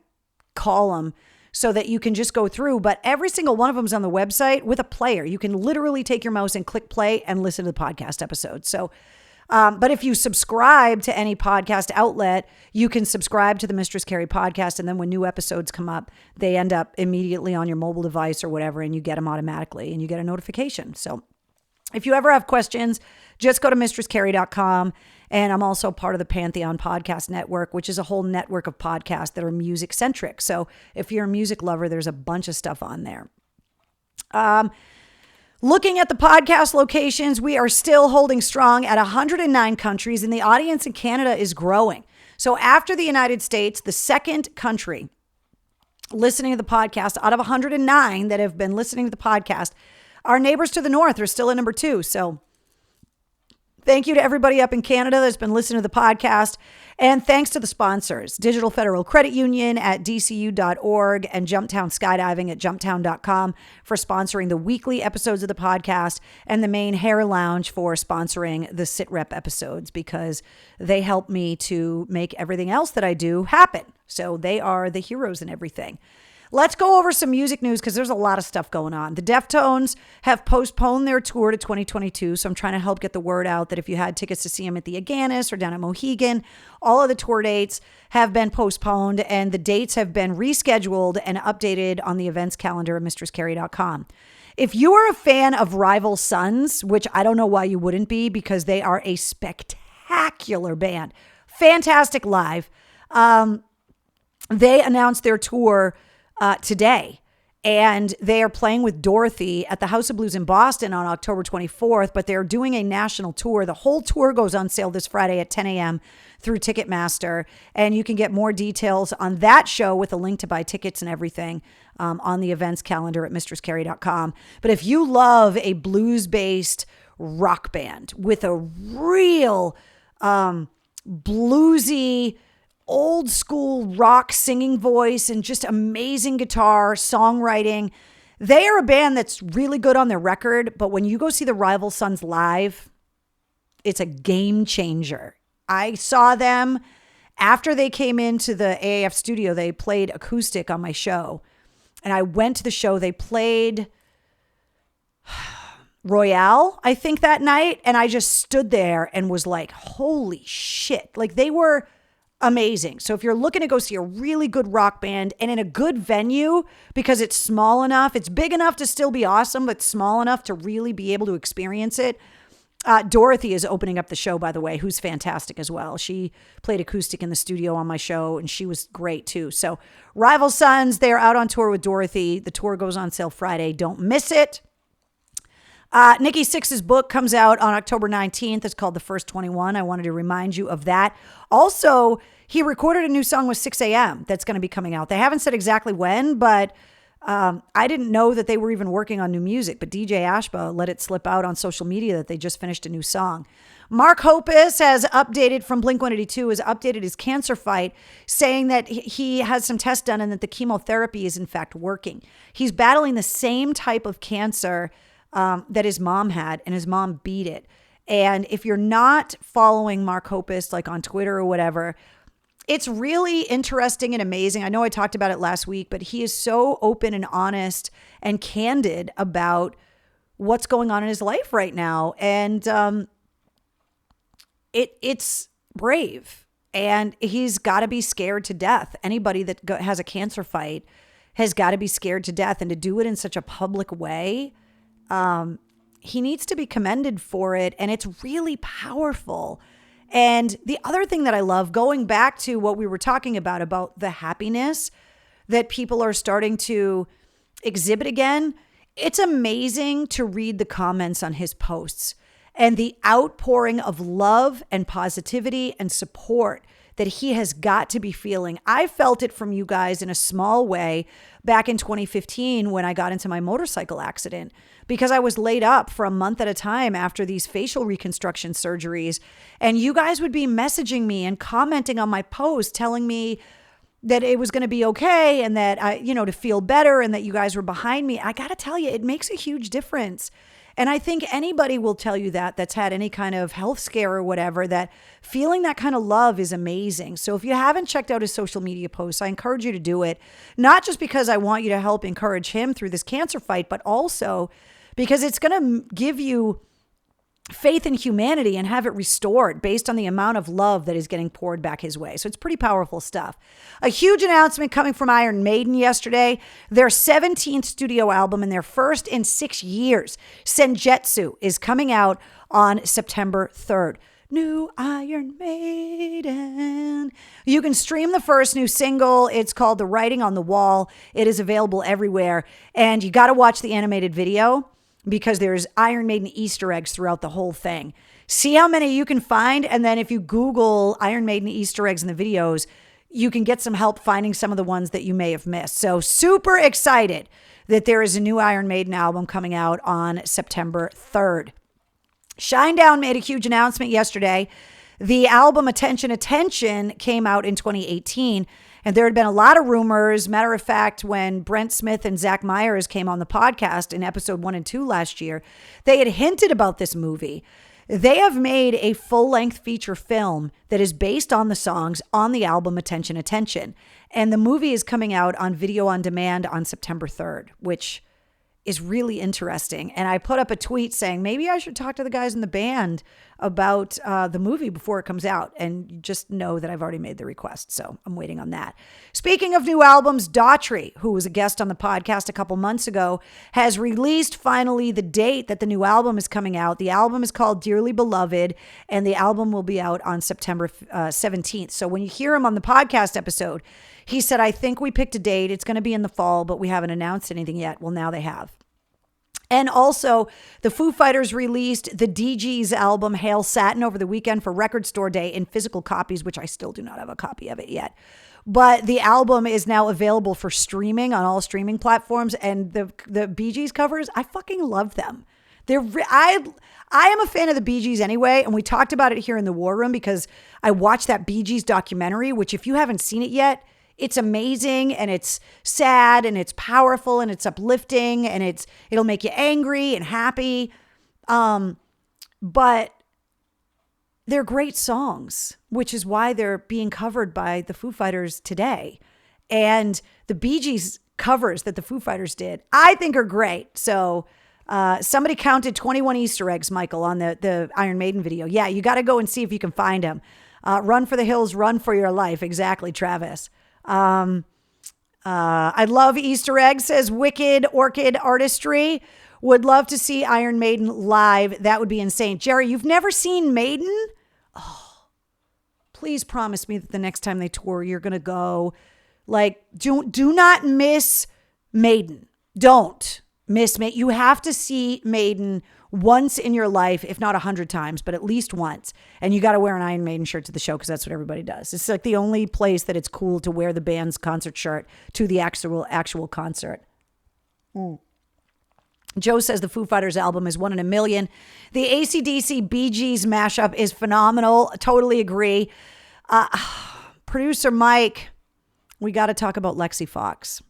column so that you can just go through. But every single one of them is on the website with a player. You can literally take your mouse and click play and listen to the podcast episode. So, but if you subscribe to any podcast outlet, you can subscribe to the Mistress Carrie podcast. And then when new episodes come up, they end up immediately on your mobile device or whatever, and you get them automatically and you get a notification. So if you ever have questions, just go to mistresscarrie.com. And I'm also part of the Pantheon Podcast Network, which is a whole network of podcasts that are music centric. So if you're a music lover, there's a bunch of stuff on there. Looking at the podcast locations, we are still holding strong at 109 countries, and the audience in Canada is growing. So after the United States, the second country listening to the podcast out of 109 that have been listening to the podcast, our neighbors to the north are still at number 2. So Thank you to everybody up in Canada that's been listening to the podcast. And thanks to the sponsors, Digital Federal Credit Union at dcu.org and Jumptown Skydiving at jumptown.com for sponsoring the weekly episodes of the podcast, and the Maine Hair Lounge for sponsoring the Sit Rep episodes, because they help me to make everything else that I do happen. So they are the heroes in everything. Let's go over some music news because there's a lot of stuff going on. The Deftones have postponed their tour to 2022, so I'm trying to help get the word out that if you had tickets to see them at the Aganis or down at Mohegan, all of the tour dates have been postponed, and the dates have been rescheduled and updated on the events calendar at mistresscarrie.com. If you are a fan of Rival Sons, which I don't know why you wouldn't be, because they are a spectacular band, fantastic live, they announced their tour today, and they are playing with Dorothy at the House of Blues in Boston on October 24th, but they're doing a national tour. The whole tour goes on sale this Friday at 10 a.m. through Ticketmaster, and you can get more details on that show with a link to buy tickets and everything on the events calendar at mistresscarrie.com. But if you love a blues-based rock band with a real bluesy, old school rock singing voice and just amazing guitar, songwriting. They are a band that's really good on their record, but when you go see the Rival Sons live, it's a game changer. I saw them after they came into the AAF studio. They played acoustic on my show, and I went to the show. They played Royale, I think, that night, and I just stood there and was like, holy shit. Like, they were amazing. So if you're looking to go see a really good rock band and in a good venue, because it's small enough, it's big enough to still be awesome, but small enough to really be able to experience it. Dorothy is opening up the show, by the way, who's fantastic as well. She played acoustic in the studio on my show, and she was great too. So Rival Sons, they're out on tour with Dorothy. The tour goes on sale Friday. Don't miss it. Nikki Sixx's book comes out on October 19th. It's called The First 21. I wanted to remind you of that. Also, he recorded a new song with 6 a.m. that's going to be coming out. They haven't said exactly when, but I didn't know that they were even working on new music. But DJ Ashba let it slip out on social media that they just finished a new song. Mark Hoppus has updated from Blink-182, has updated his cancer fight, saying that he has some tests done and that the chemotherapy is in fact working. He's battling the same type of cancer that his mom had, and his mom beat it. And if you're not following Mark Hoppus, like on Twitter or whatever, it's really interesting and amazing. I know I talked about it last week, but he is so open and honest and candid about what's going on in his life right now. And it's brave, and he's got to be scared to death. Anybody that has a cancer fight has got to be scared to death, and to do it in such a public way, he needs to be commended for it. And it's really powerful. And the other thing that I love, going back to what we were talking about the happiness that people are starting to exhibit again, it's amazing to read the comments on his posts and the outpouring of love and positivity and support that he has got to be feeling. I felt it from you guys in a small way back in 2015 when I got into my motorcycle accident, because I was laid up for a month at a time after these facial reconstruction surgeries. And you guys would be messaging me and commenting on my post, telling me that it was going to be okay and that to feel better, and that you guys were behind me. I got to tell you, it makes a huge difference. And I think anybody will tell you that that's had any kind of health scare or whatever, that feeling that kind of love is amazing. So if you haven't checked out his social media posts, I encourage you to do it. Not just because I want you to help encourage him through this cancer fight, but also because it's going to give you faith in humanity and have it restored based on the amount of love that is getting poured back his way. So it's pretty powerful stuff. A huge announcement coming from Iron Maiden yesterday. Their 17th studio album and their first in 6 years, Senjutsu, is coming out on September 3rd. New Iron Maiden. You can stream the first new single. It's called The Writing on the Wall. It is available everywhere. And you got to watch the animated video, because there's Iron Maiden Easter eggs throughout the whole thing. See how many you can find. And then if you Google Iron Maiden Easter eggs in the videos, you can get some help finding some of the ones that you may have missed. So super excited that there is a new Iron Maiden album coming out on September 3rd. Shinedown made a huge announcement yesterday. The album Attention, Attention came out in 2018, and there had been a lot of rumors. Matter of fact, when Brent Smith and Zach Myers came on the podcast in episode 1 and 2 last year, they had hinted about this movie. They have made a full-length feature film that is based on the songs on the album Attention, Attention. And the movie is coming out on video on demand on September 3rd, which is really interesting. And I put up a tweet saying, maybe I should talk to the guys in the band about the movie before it comes out. And just know that I've already made the request. So I'm waiting on that. Speaking of new albums, Daughtry, who was a guest on the podcast a couple months ago, has released finally the date that the new album is coming out. The album is called Dearly Beloved, and the album will be out on September 17th. So when you hear him on the podcast episode, he said, I think we picked a date. It's going to be in the fall, but we haven't announced anything yet. Well, now they have. And also, the Foo Fighters released the DG's album, Hail Satin, over the weekend for Record Store Day in physical copies, which I still do not have a copy of it yet. But the album is now available for streaming on all streaming platforms. And the Bee Gees covers, I fucking love them. I am a fan of the Bee Gees anyway, and we talked about it here in the War Room because I watched that Bee Gees documentary, which if you haven't seen it yet, it's amazing, and it's sad, and it's powerful, and it's uplifting, and it'll make you angry and happy. But they're great songs, which is why they're being covered by the Foo Fighters today. And the Bee Gees covers that the Foo Fighters did, I think are great. So somebody counted 21 Easter eggs, Michael, on the Iron Maiden video. Yeah, you got to go and see if you can find them. Run for the hills, run for your life. Exactly, Travis. I love Easter eggs, says Wicked Orchid Artistry. Would love to see Iron Maiden live. That would be insane. Jerry, you've never seen Maiden? Oh, please promise me that the next time they tour, you're going to go. Like, do not miss Maiden. Don't miss Maiden. You have to see Maiden once in your life, if not 100 times, but at least once. And you got to wear an Iron Maiden shirt to the show because that's what everybody does. It's like the only place that it's cool to wear the band's concert shirt to the actual concert. Joe says the Foo Fighters album is 1 in a million. The AC/DC Bee Gees mashup is phenomenal. Totally agree. Producer Mike, we got to talk about Lexi Fox.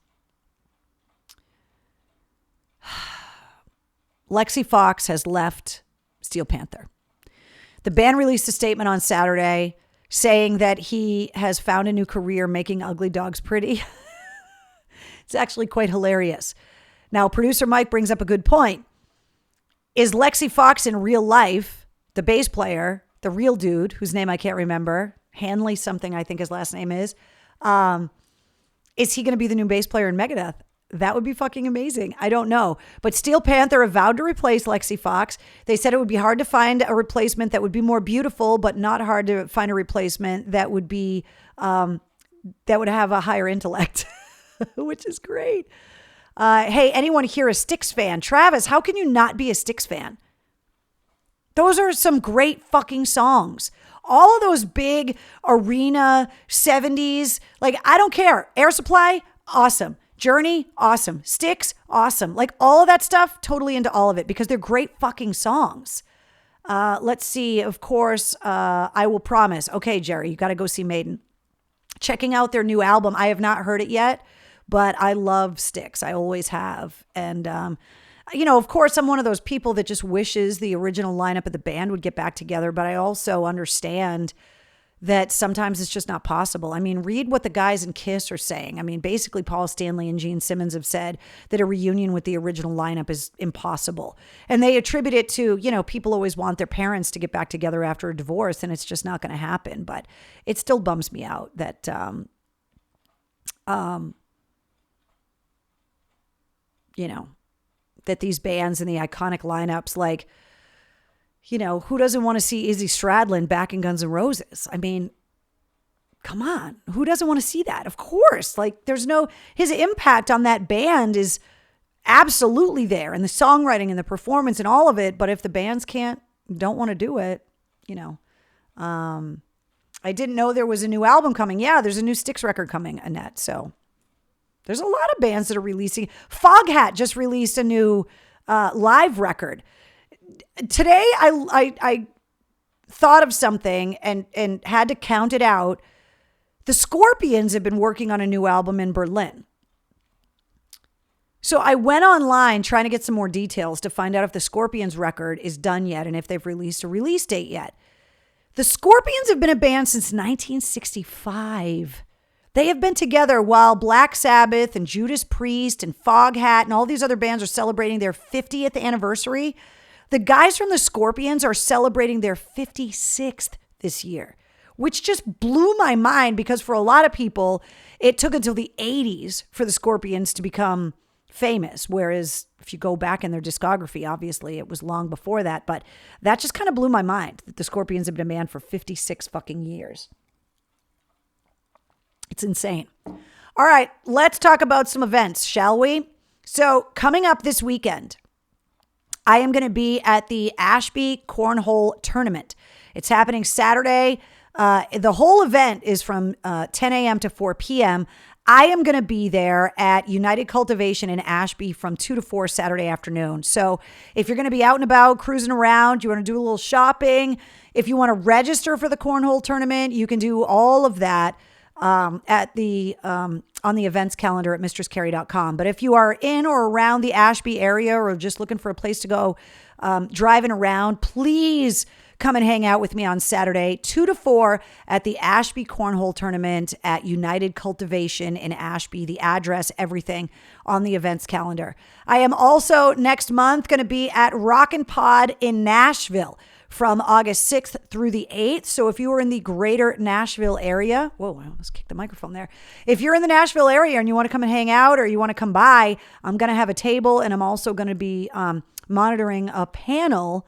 Lexi Fox has left Steel Panther. The band released a statement on Saturday saying that he has found a new career making ugly dogs pretty. It's actually quite hilarious. Now, producer Mike brings up a good point. Is Lexi Fox in real life, the bass player, the real dude, whose name I can't remember, Hanley something I think his last name is he going to be the new bass player in Megadeth? That would be fucking amazing. I don't know. But Steel Panther have vowed to replace Lexi Fox. They said it would be hard to find a replacement that would be more beautiful, but not hard to find a replacement that would be, that would have a higher intellect, which is great. Hey, anyone here a Styx fan? Travis, how can you not be a Styx fan? Those are some great fucking songs. All of those big arena 70s, like, I don't care. Air Supply, awesome. Journey, awesome. Styx, awesome. Like, all of that stuff, totally into all of it because they're great fucking songs. Let's see. Of course, I Will Promise. Okay, Jerry, you got to go see Maiden. Checking out their new album. I have not heard it yet, but I love Styx. I always have. And, of course, I'm one of those people that just wishes the original lineup of the band would get back together, but I also understand that sometimes it's just not possible. I mean, read what the guys in Kiss are saying. I mean, basically Paul Stanley and Gene Simmons have said that a reunion with the original lineup is impossible. And they attribute it to, people always want their parents to get back together after a divorce, and it's just not going to happen. But it still bums me out that, that these bands and the iconic lineups, like, who doesn't want to see Izzy Stradlin back in Guns N' Roses? I mean, come on. Who doesn't want to see that? Of course. Like, his impact on that band is absolutely there, and the songwriting and the performance and all of it. But if the bands don't want to do it, I didn't know there was a new album coming. Yeah, there's a new Styx record coming, Annette. So there's a lot of bands that are releasing. Foghat just released a new live record. today I thought of something and had to count it out. The Scorpions have been working on a new album in Berlin. So I went online trying to get some more details to find out if the Scorpions record is done yet and if they've released a release date yet. The Scorpions have been a band since 1965. They have been together while Black Sabbath and Judas Priest and Foghat and all these other bands are celebrating their 50th anniversary. The guys from the Scorpions are celebrating their 56th this year, which just blew my mind because for a lot of people, it took until the 80s for the Scorpions to become famous. Whereas if you go back in their discography, obviously it was long before that. But that just kind of blew my mind that the Scorpions have been a band for 56 fucking years. It's insane. All right, let's talk about some events, shall we? So coming up this weekend, I am going to be at the Ashby Cornhole Tournament. It's happening Saturday. The whole event is from 10 a.m. to 4 p.m. I am going to be there at United Cultivation in Ashby from 2 to 4 Saturday afternoon. So if you're going to be out and about, cruising around, you want to do a little shopping, if you want to register for the cornhole tournament, you can do all of that at the on the events calendar at mistresscarrie.com. But if you are in or around the Ashby area or just looking for a place to go driving around, please come and hang out with me on Saturday, 2 to 4 at the Ashby Cornhole Tournament at United Cultivation in Ashby. The address, everything on the events calendar. I am also next month going to be at Rockin' Pod in Nashville from August 6th through the 8th. So if you are in the greater Nashville area, whoa, I almost kicked the microphone there. If you're in the Nashville area and you want to come and hang out or you want to come by, I'm going to have a table and I'm also going to be monitoring a panel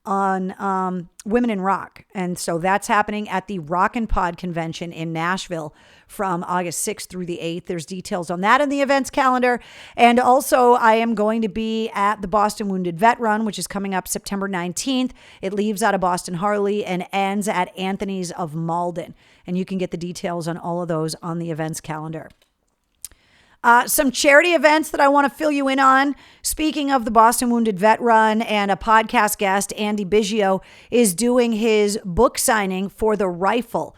on women in rock. And so that's happening at the Rockin' Pod convention in Nashville from August 6th through the 8th. There's details on that in the events calendar. And also I am going to be at the Boston Wounded Vet Run, which is coming up September 19th. It leaves out of Boston Harley and ends at Anthony's of Malden. And you can get the details on all of those on the events calendar. Some charity events that I want to fill you in on. Speaking of the Boston Wounded Vet Run, and a podcast guest, Andy Biggio, is doing his book signing for The Rifle.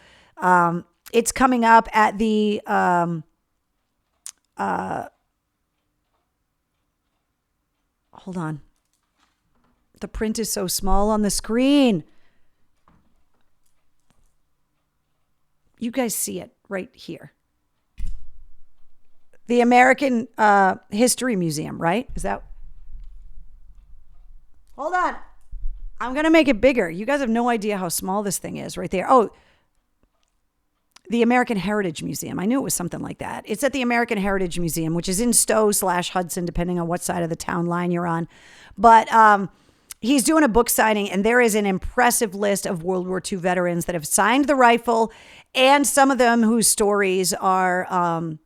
It's coming up at the hold on. The print is so small on the screen. You guys see it right here. The American History Museum, right? Is that? Hold on. I'm going to make it bigger. You guys have no idea how small this thing is right there. Oh, the American Heritage Museum. I knew it was something like that. It's at the American Heritage Museum, which is in Stowe/Hudson, depending on what side of the town line you're on. But he's doing a book signing, and there is an impressive list of World War II veterans that have signed The Rifle, and some of them whose stories are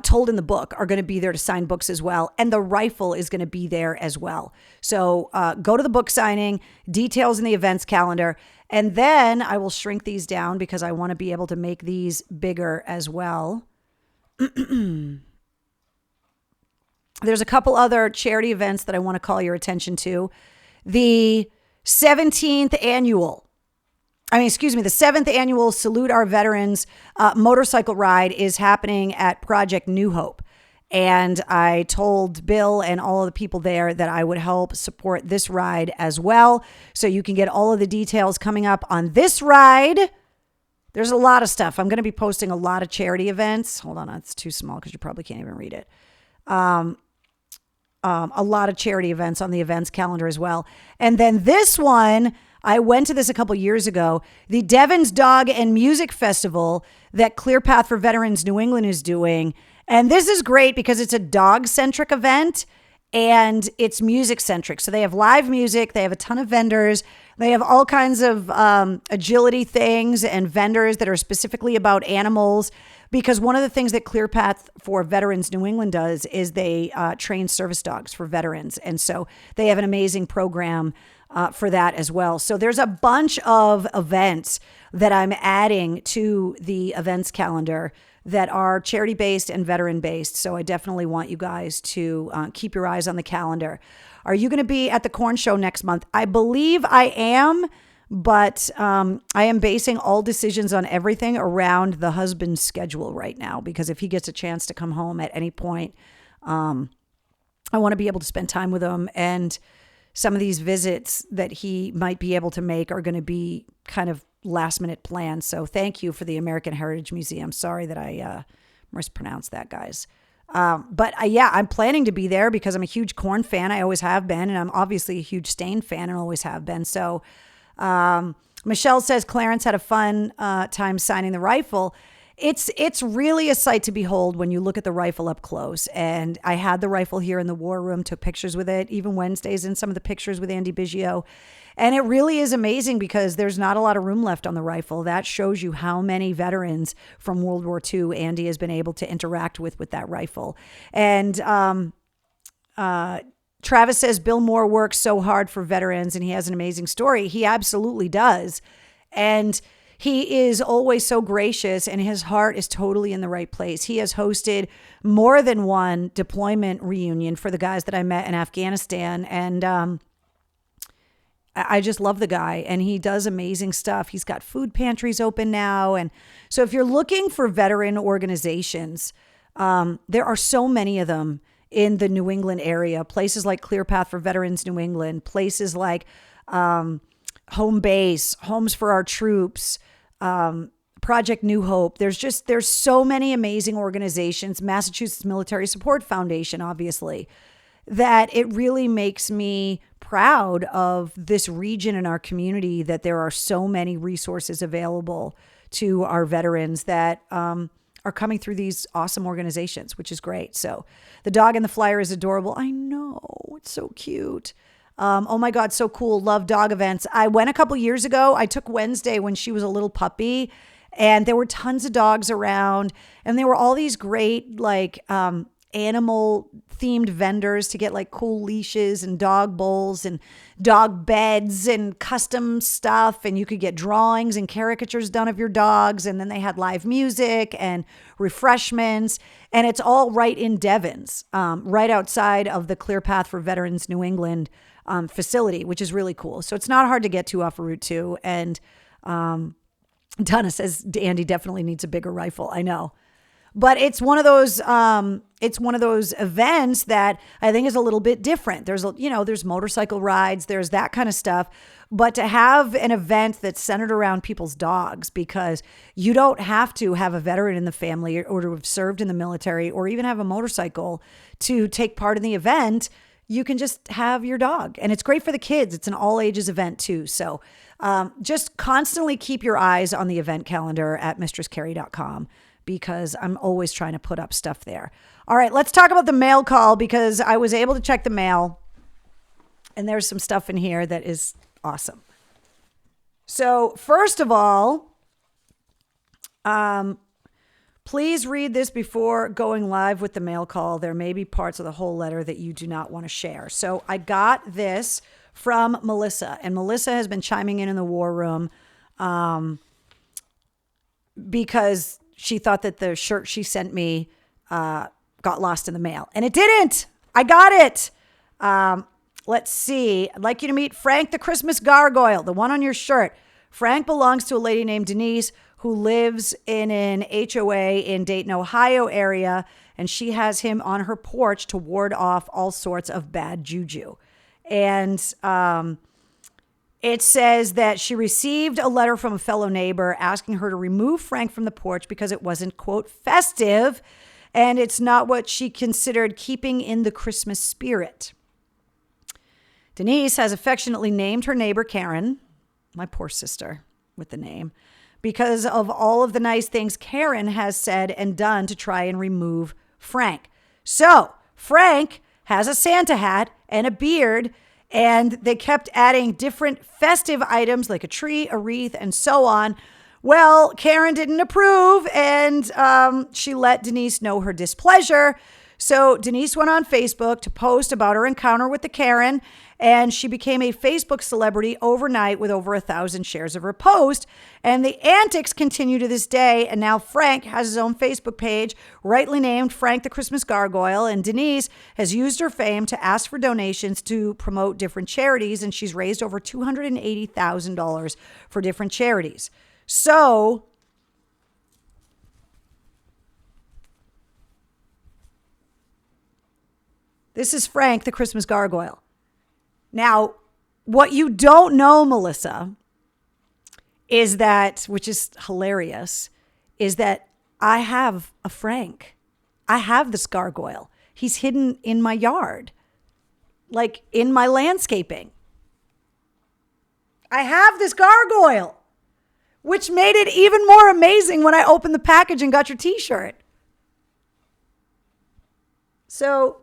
told in the book are going to be there to sign books as well. And The Rifle is going to be there as well. So go to the book signing, details in the events calendar. And then I will shrink these down because I want to be able to make these bigger as well. There's a couple other charity events that I want to call your attention to. The 7th annual Salute Our Veterans motorcycle ride is happening at Project New Hope. And I told Bill and all of the people there that I would help support this ride as well. So you can get all of the details coming up on this ride. There's a lot of stuff. I'm going to be posting a lot of charity events. Hold on, it's too small because you probably can't even read it. A lot of charity events on the events calendar as well. And then this one, I went to this a couple years ago, the Devon's Dog and Music Festival that Clear Path for Veterans New England is doing. And this is great because it's a dog-centric event and it's music-centric. So they have live music. They have a ton of vendors. They have all kinds of agility things and vendors that are specifically about animals. Because one of the things that Clear Path for Veterans New England does is they train service dogs for veterans. And so they have an amazing program for that as well. So there's a bunch of events that I'm adding to the events calendar that are charity-based and veteran-based. So I definitely want you guys to keep your eyes on the calendar. Are you going to be at the corn show next month? I believe I am, but I am basing all decisions on everything around the husband's schedule right now, because if he gets a chance to come home at any point, I want to be able to spend time with him. And some of these visits that he might be able to make are going to be kind of last minute plans. So thank you for the American Heritage Museum. Sorry that I mispronounced that, guys. But yeah, I'm planning to be there because I'm a huge corn fan. I always have been. And I'm obviously a huge Stain fan and always have been. So Michelle says Clarence had a fun time signing the rifle. It's really a sight to behold when you look at the rifle up close. And I had the rifle here in the war room, took pictures with it, even Wednesdays in some of the pictures with Andy Biggio. And it really is amazing because there's not a lot of room left on the rifle. That shows you how many veterans from World War II Andy has been able to interact with that rifle. And Travis says Bill Moore works so hard for veterans and he has an amazing story. He absolutely does. And he is always so gracious and his heart is totally in the right place. He has hosted more than one deployment reunion for the guys that I met in Afghanistan. And I just love the guy and he does amazing stuff. He's got food pantries open now. And so if you're looking for veteran organizations, there are so many of them in the New England area, places like Clear Path for Veterans New England, places like Home Base, Homes for Our Troops, Project New Hope. There's so many amazing organizations, Massachusetts Military Support Foundation, obviously, that it really makes me proud of this region in our community, that there are so many resources available to our veterans that are coming through these awesome organizations, which is great. So the dog in the flyer is adorable. I know, it's so cute. Oh my God, so cool. Love dog events. I went a couple years ago. I took Wednesday when she was a little puppy and there were tons of dogs around and there were all these great animal themed vendors to get like cool leashes and dog bowls and dog beds and custom stuff. And you could get drawings and caricatures done of your dogs. And then they had live music and refreshments. And it's all right in Devon's, right outside of the Clear Path for Veterans New England facility, which is really cool. So it's not hard to get to off of Route 2. And Donna says Andy definitely needs a bigger rifle. I know. But it's one of those events that I think is a little bit different. There's motorcycle rides, there's that kind of stuff. But to have an event that's centered around people's dogs, because you don't have to have a veteran in the family or to have served in the military or even have a motorcycle to take part in the event. You can just have your dog. And it's great for the kids. It's an all ages event too. So just constantly keep your eyes on the event calendar at mistresscarrie.com. because I'm always trying to put up stuff there. All right, let's talk about the mail call because I was able to check the mail and there's some stuff in here that is awesome. So first of all, please read this before going live with the mail call. There may be parts of the whole letter that you do not want to share. So I got this from Melissa, and Melissa has been chiming in the war room because she thought that the shirt she sent me got lost in the mail. And it didn't. I got it. Let's see. I'd like you to meet Frank the Christmas Gargoyle, the one on your shirt. Frank belongs to a lady named Denise who lives in an HOA in Dayton, Ohio area. And she has him on her porch to ward off all sorts of bad juju. And it says that she received a letter from a fellow neighbor asking her to remove Frank from the porch because it wasn't, quote, festive, and it's not what she considered keeping in the Christmas spirit. Denise has affectionately named her neighbor Karen, my poor sister with the name, because of all of the nice things Karen has said and done to try and remove Frank. So Frank has a Santa hat and a beard, and they kept adding different festive items like a tree, a wreath, and so on. Well, Karen didn't approve, and she let Denise know her displeasure. So Denise went on Facebook to post about her encounter with the Karen, And she became a Facebook celebrity overnight with over 1,000 shares of her post. And the antics continue to this day. And now Frank has his own Facebook page, rightly named Frank the Christmas Gargoyle. And Denise has used her fame to ask for donations to promote different charities. And she's raised over $280,000 for different charities. So this is Frank the Christmas Gargoyle. Now, what you don't know, Melissa, is that, which is hilarious, is that I have a Frank. I have this gargoyle. He's hidden in my yard, like in my landscaping. I have this gargoyle, which made it even more amazing when I opened the package and got your t-shirt. So,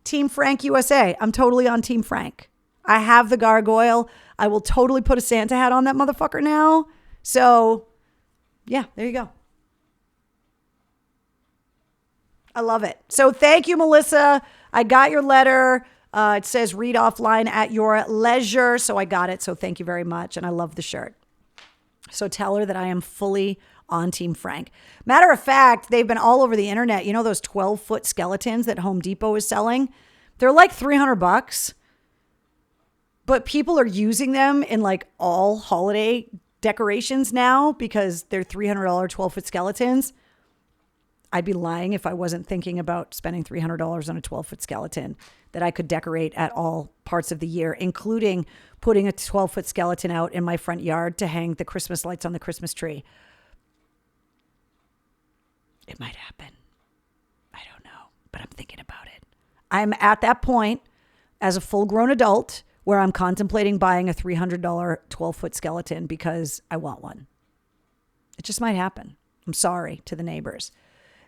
Team Frank USA. I'm totally on Team Frank. I have the gargoyle. I will totally put a Santa hat on that motherfucker now. So, yeah, there you go. I love it. So thank you, Melissa. I got your letter. It says read offline at your leisure. So I got it. So thank you very much. And I love the shirt. So tell her that I am fully on Team Frank. Matter of fact, they've been all over the internet. You know those 12-foot skeletons that Home Depot is selling? They're like $300, but people are using them in like all holiday decorations now because they're $300 12-foot skeletons. I'd be lying if I wasn't thinking about spending $300 on a 12-foot skeleton that I could decorate at all parts of the year, including putting a 12-foot skeleton out in my front yard to hang the Christmas lights on the Christmas tree. It might happen. I don't know, but I'm thinking about it. I'm at that point as a full-grown adult where I'm contemplating buying a $300 12-foot skeleton because I want one. It just might happen. I'm sorry to the neighbors.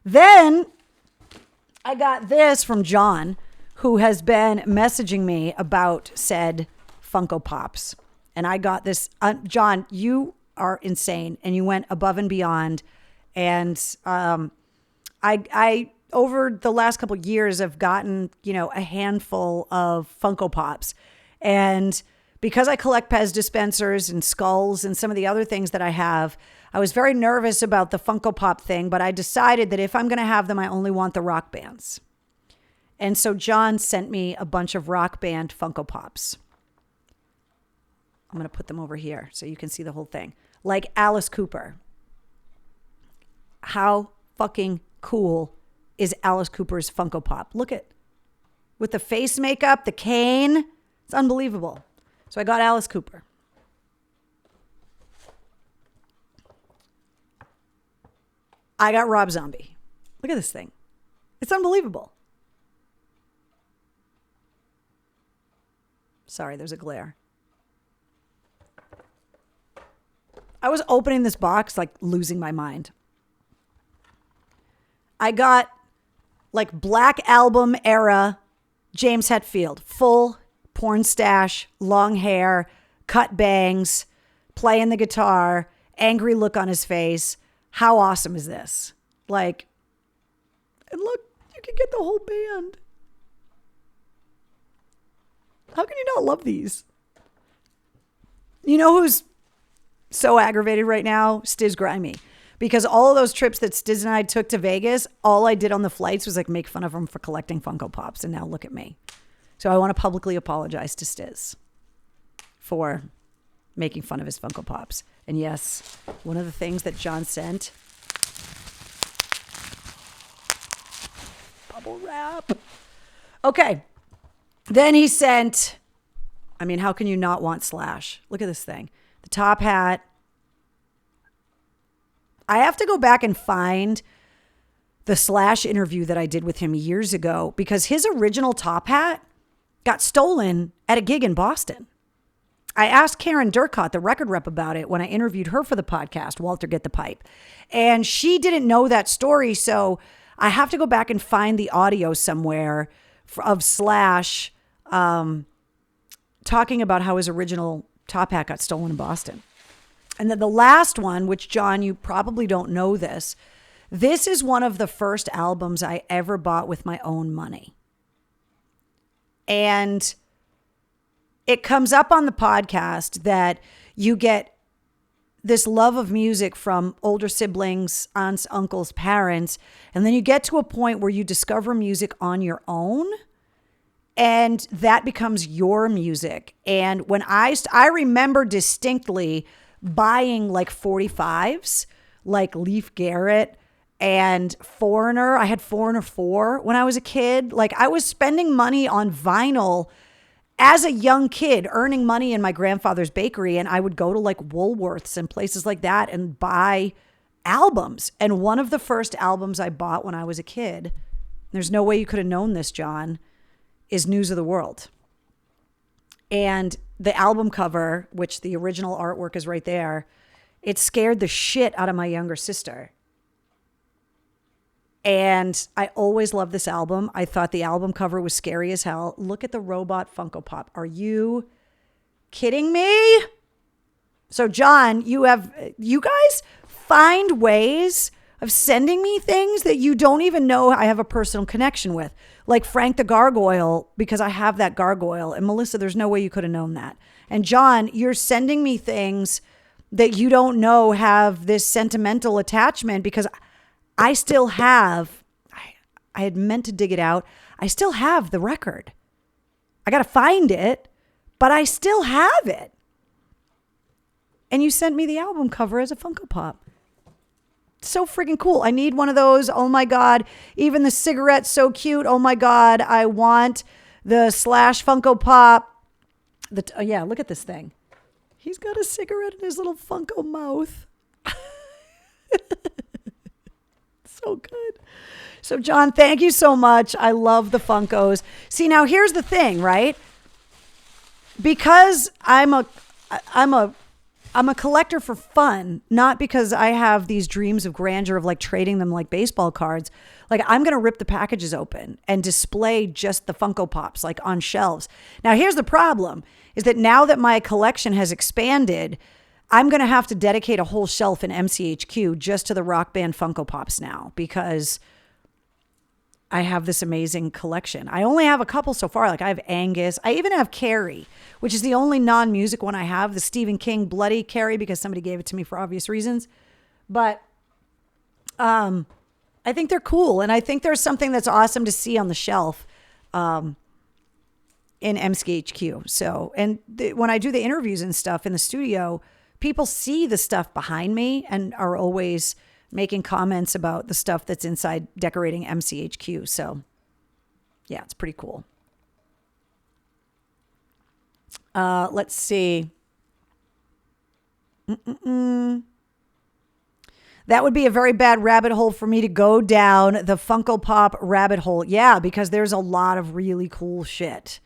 Then I got this from John, who has been messaging me about said Funko Pops. And I got this. John, you are insane, and you went above and beyond. And I over the last couple of years have gotten, a handful of Funko Pops. And because I collect Pez dispensers and skulls and some of the other things that I have, I was very nervous about the Funko Pop thing, but I decided that if I'm going to have them, I only want the rock bands. And so John sent me a bunch of rock band Funko Pops. I'm going to put them over here so you can see the whole thing. Like Alice Cooper. How fucking cool is Alice Cooper's Funko Pop? Look at, with the face makeup, the cane. It's unbelievable. So I got Alice Cooper. I got Rob Zombie. Look at this thing. It's unbelievable. Sorry, there's a glare. I was opening this box, like losing my mind. I got like Black Album era James Hetfield, full porn stash, long hair, cut bangs, playing the guitar, angry look on his face. How awesome is this? Like, and look, you can get the whole band. How can you not love these? You know who's so aggravated right now? Stiz Grimy. Because all of those trips that Stiz and I took to Vegas, all I did on the flights was like make fun of him for collecting Funko Pops. And now look at me. So I want to publicly apologize to Stiz for making fun of his Funko Pops. And yes, one of the things that John sent, bubble wrap. Okay. Then he sent, how can you not want Slash? Look at this thing. The top hat. I have to go back and find the Slash interview that I did with him years ago because his original top hat got stolen at a gig in Boston. I asked Karen Durkot, the record rep, about it when I interviewed her for the podcast, Walter Get the Pipe. And she didn't know that story. So I have to go back and find the audio somewhere of Slash talking about how his original top hat got stolen in Boston. And then the last one, which, John, you probably don't know this. This is one of the first albums I ever bought with my own money. And it comes up on the podcast that you get this love of music from older siblings, aunts, uncles, parents, and then you get to a point where you discover music on your own, and that becomes your music. And when I remember distinctly buying like 45s, like Leif Garrett and Foreigner. I had Foreigner 4 when I was a kid. Like, I was spending money on vinyl as a young kid, earning money in my grandfather's bakery. And I would go to like Woolworths and places like that and buy albums. And one of the first albums I bought when I was a kid, there's no way you could have known this, John, is News of the World. And the album cover, which the original artwork is right there, it scared the shit out of my younger sister. And I always loved this album. I thought the album cover was scary as hell. Look at the robot Funko Pop. Are you kidding me? So, John, you guys find ways of sending me things that you don't even know I have a personal connection with. Like Frank the Gargoyle, because I have that gargoyle. And Melissa, there's no way you could have known that. And John, you're sending me things that you don't know have this sentimental attachment, because I still have, I had meant to dig it out. I still have the record. I got to find it, but I still have it. And you sent me the album cover as a Funko Pop. So freaking cool. I need one of those. Oh my God. Even the cigarette's so cute. Oh my God. I want the Slash Funko Pop. Yeah, look at this thing. He's got a cigarette in his little Funko mouth. So good. So, John, thank you so much. I love the Funkos. See, now here's the thing, right? Because I'm a collector for fun, not because I have these dreams of grandeur of like trading them like baseball cards. Like, I'm going to rip the packages open and display just the Funko Pops like on shelves. Now, here's the problem is that now that my collection has expanded, I'm going to have to dedicate a whole shelf in MCHQ just to the Rock Band Funko Pops now, because I have this amazing collection. I only have a couple so far. Like, I have Angus. I even have Carrie, which is the only non-music one I have, the Stephen King Bloody Carrie, because somebody gave it to me for obvious reasons. But I think they're cool. And I think there's something that's awesome to see on the shelf in MCHQ. So, and when I do the interviews and stuff in the studio, people see the stuff behind me and are always making comments about the stuff that's inside decorating MCHQ. So yeah, it's pretty cool. Let's see. That would be a very bad rabbit hole for me to go down, the Funko Pop rabbit hole. Yeah, because there's a lot of really cool shit.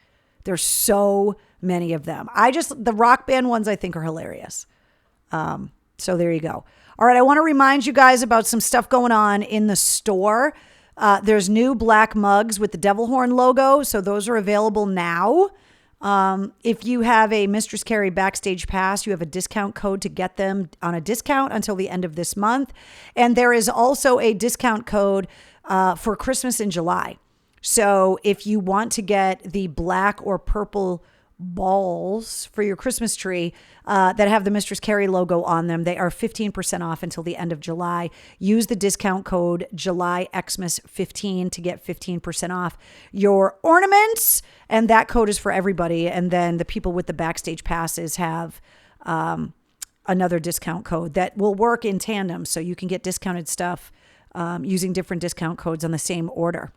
There's so many of them. The Rock Band ones I think are hilarious. So there you go. All right. I want to remind you guys about some stuff going on in the store. There's new black mugs with the Devil Horn logo. So those are available now. If you have a Mistress Carrie Backstage Pass, you have a discount code to get them on a discount until the end of this month. And there is also a discount code for Christmas in July. So if you want to get the black or purple balls for your Christmas tree that have the Mistress Carrie logo on them, they are 15% off until the end of July. Use the discount code JulyXmas15 to get 15% off your ornaments, and that code is for everybody. And then the people with the backstage passes have another discount code that will work in tandem, so you can get discounted stuff using different discount codes on the same order.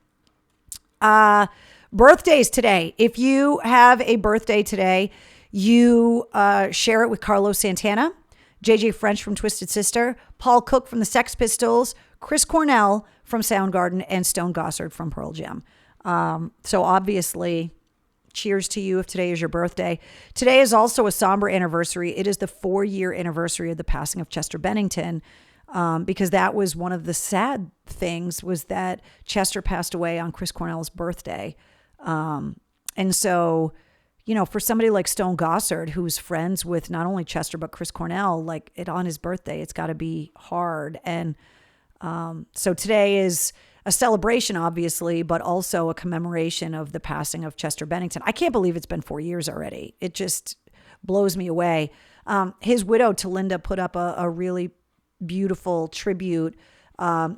Birthdays today. If you have a birthday today, you share it with Carlos Santana, JJ French from Twisted Sister, Paul Cook from the Sex Pistols, Chris Cornell from Soundgarden, and Stone Gossard from Pearl Jam. So obviously, cheers to you if today is your birthday. Today is also a somber anniversary. It is the 4-year anniversary of the passing of Chester Bennington. Because that was one of the sad things, was that Chester passed away on Chris Cornell's birthday. And so, you know, for somebody like Stone Gossard, who's friends with not only Chester, but Chris Cornell, like it on his birthday, it's got to be hard. And so today is a celebration, obviously, but also a commemoration of the passing of Chester Bennington. I can't believe it's been 4 years already. It just blows me away. His widow, Talinda, put up a really beautiful tribute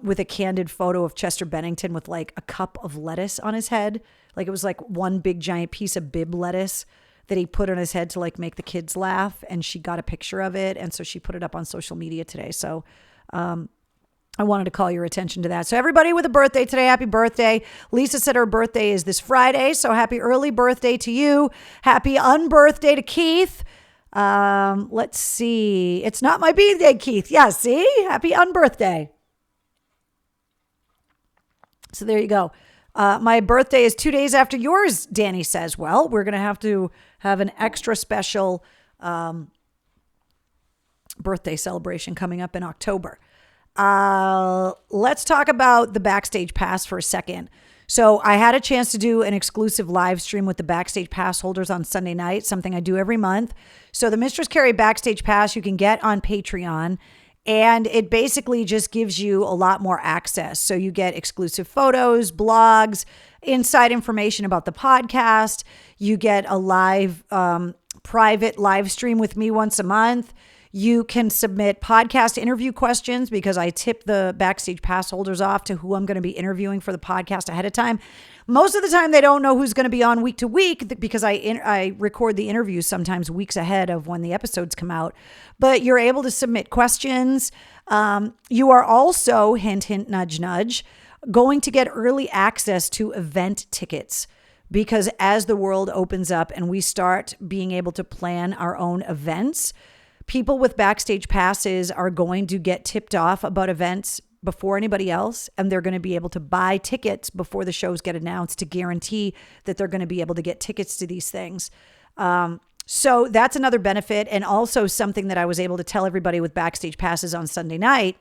with a candid photo of Chester Bennington with like a cup of lettuce on his head. Like it was like one big giant piece of bib lettuce that he put on his head to like make the kids laugh. And she got a picture of it. And so she put it up on social media today. So I wanted to call your attention to that. So everybody with a birthday today, happy birthday. Lisa said her birthday is this Friday. So happy early birthday to you. Happy unbirthday to Keith. Let's see. It's not my birthday, Keith. Yeah, see? Happy unbirthday. So there you go. My birthday is 2 days after yours, Danny says. Well, we're going to have an extra special birthday celebration coming up in October. Let's talk about the Backstage Pass for a second. So I had a chance to do an exclusive live stream with the Backstage Pass holders on Sunday night, something I do every month. So the Mistress Carrie Backstage Pass you can get on Patreon, and it basically just gives you a lot more access. So you get exclusive photos, blogs, inside information about the podcast. You get a live, private live stream with me once a month. You can submit podcast interview questions because I tip the Backstage Pass holders off to who I'm going to be interviewing for the podcast ahead of time. Most of the time, they don't know who's going to be on week to week because I record the interviews sometimes weeks ahead of when the episodes come out. But you're able to submit questions. You are also, hint, hint, nudge, nudge, going to get early access to event tickets. Because as the world opens up and we start being able to plan our own events, people with Backstage Passes are going to get tipped off about events before anybody else, and they're going to be able to buy tickets before the shows get announced to guarantee that they're going to be able to get tickets to these things. So that's another benefit, and also something that I was able to tell everybody with Backstage Passes on Sunday night.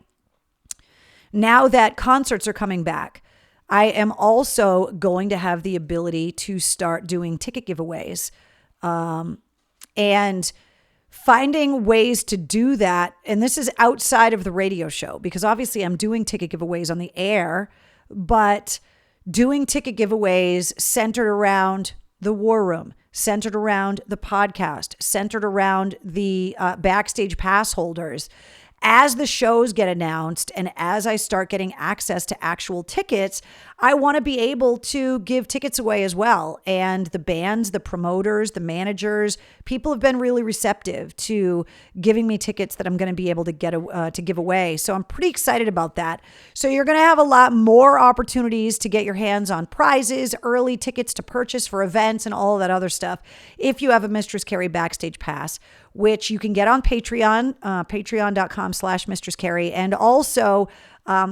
Now that concerts are coming back, I am also going to have the ability to start doing ticket giveaways. And finding ways to do that, and this is outside of the radio show, because obviously I'm doing ticket giveaways on the air, but doing ticket giveaways centered around the War Room, centered around the podcast, centered around the Backstage Pass holders. As the shows get announced and as I start getting access to actual tickets, I want to be able to give tickets away as well. And the bands, the promoters, the managers, people have been really receptive to giving me tickets that I'm going to be able to get to give away. So I'm pretty excited about that. So you're going to have a lot more opportunities to get your hands on prizes, early tickets to purchase for events, and all of that other stuff if you have a Mistress Carrie Backstage Pass, which you can get on Patreon, patreon.com/Mistress Carrie. And also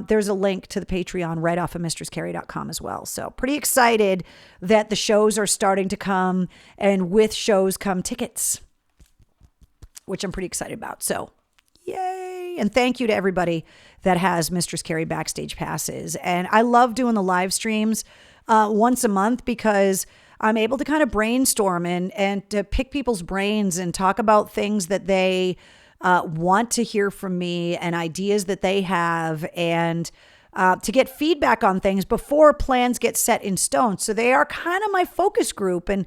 there's a link to the Patreon right off of mistresscarrie.com as well. So pretty excited that the shows are starting to come, and with shows come tickets, which I'm pretty excited about. So yay. And thank you to everybody that has Mistress Carrie Backstage Passes. And I love doing the live streams once a month because I'm able to kind of brainstorm and to pick people's brains and talk about things that they want to hear from me and ideas that they have, and to get feedback on things before plans get set in stone. So they are kind of my focus group, and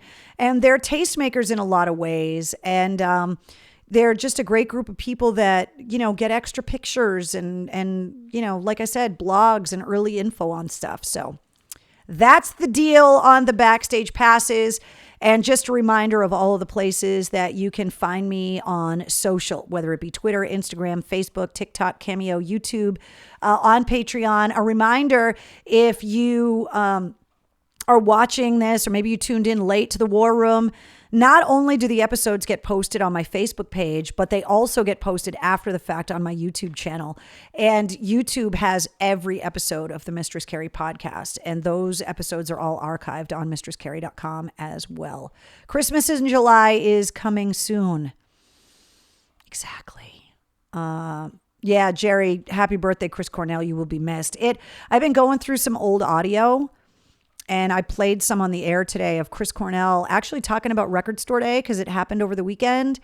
they're tastemakers in a lot of ways. And they're just a great group of people that, you know, get extra pictures and, you know, like I said, blogs and early info on stuff. So that's the deal on the Backstage Passes. And just a reminder of all of the places that you can find me on social, whether it be Twitter, Instagram, Facebook, TikTok, Cameo, YouTube, on Patreon. A reminder, if you are watching this, or maybe you tuned in late to the War Room, not only do the episodes get posted on my Facebook page, but they also get posted after the fact on my YouTube channel. And YouTube has every episode of the Mistress Carrie podcast. And those episodes are all archived on mistresscarrie.com as well. Christmas in July is coming soon. Exactly. Yeah, Jerry, happy birthday, Chris Cornell. You will be missed. I've been going through some old audio, and I played some on the air today of Chris Cornell actually talking about Record Store Day because it happened over the weekend.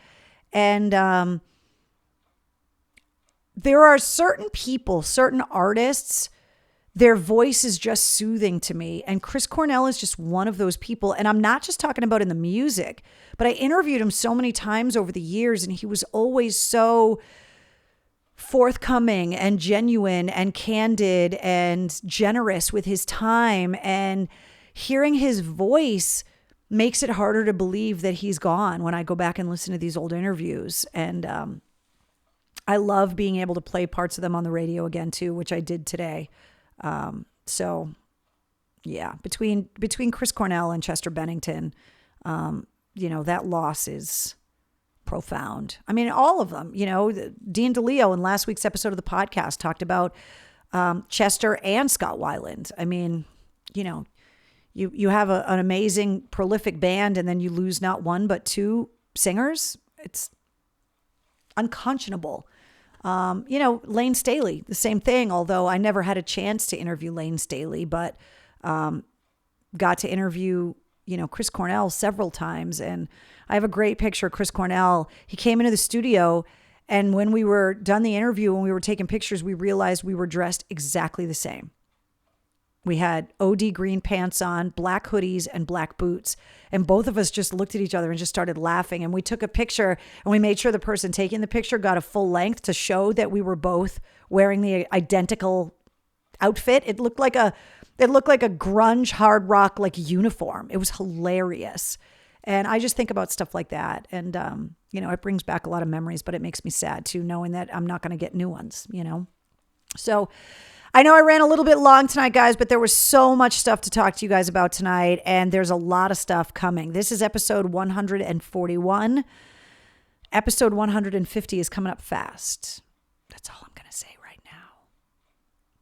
And there are certain people, certain artists their voice is just soothing to me. And Chris Cornell is just one of those people. And I'm not just talking about in the music, but I interviewed him so many times over the years, and he was always so forthcoming and genuine and candid and generous with his time. And hearing his voice makes it harder to believe that he's gone when I go back and listen to these old interviews. And I love being able to play parts of them on the radio again too, which I did today. So yeah, between Chris Cornell and Chester Bennington, that loss is profound. I mean, all of them, Dean DeLeo in last week's episode of the podcast talked about, Chester and Scott Weiland. I mean, you have an amazing, prolific band, and then you lose not one, but two singers. It's unconscionable. Lane Staley, the same thing, although I never had a chance to interview Lane Staley, but got to interview, Chris Cornell several times. And I have a great picture of Chris Cornell. He came into the studio, and when we were done the interview, when we were taking pictures, we realized we were dressed exactly the same. We had OD green pants on, black hoodies, and black boots. And both of us just looked at each other and just started laughing. And we took a picture, and we made sure the person taking the picture got a full length to show that we were both wearing the identical outfit. It looked like a grunge hard rock uniform. It was hilarious. And I just think about stuff like that. And, it brings back a lot of memories, but it makes me sad too, knowing that I'm not going to get new ones, So I know I ran a little bit long tonight, guys, but there was so much stuff to talk to you guys about tonight, and there's a lot of stuff coming. This is episode 141. Episode 150 is coming up fast. That's all I'm going to say right now.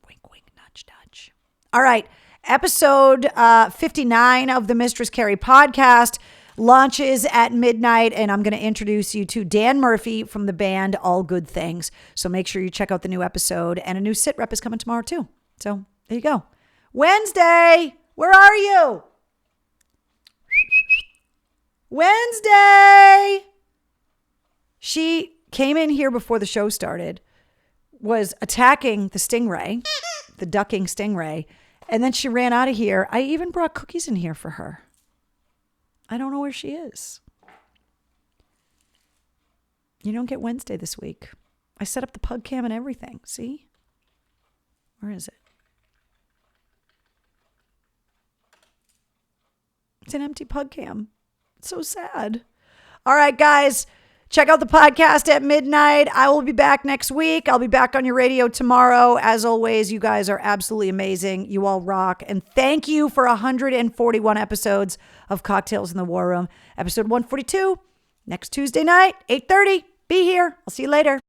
Wink, wink, nudge, nudge. All right. Episode 59 of the Mistress Carrie podcast launches at midnight, and I'm going to introduce you to Dan Murphy from the band All Good Things. So make sure you check out the new episode, and a new sit rep is coming tomorrow too. So there you go. Wednesday, where are you? Wednesday. She came in here before the show started, was attacking the stingray, the ducking stingray, and then she ran out of here. I even brought cookies in here for her. I don't know where she is. You don't get Wednesday this week. I set up the pug cam and everything. See? Where is it? It's an empty pug cam. It's so sad. All right, guys. Check out the podcast at midnight. I will be back next week. I'll be back on your radio tomorrow. As always, you guys are absolutely amazing. You all rock. And thank you for 141 episodes of Cocktails in the War Room. Episode 142, next Tuesday night, 8:30. Be here. I'll see you later.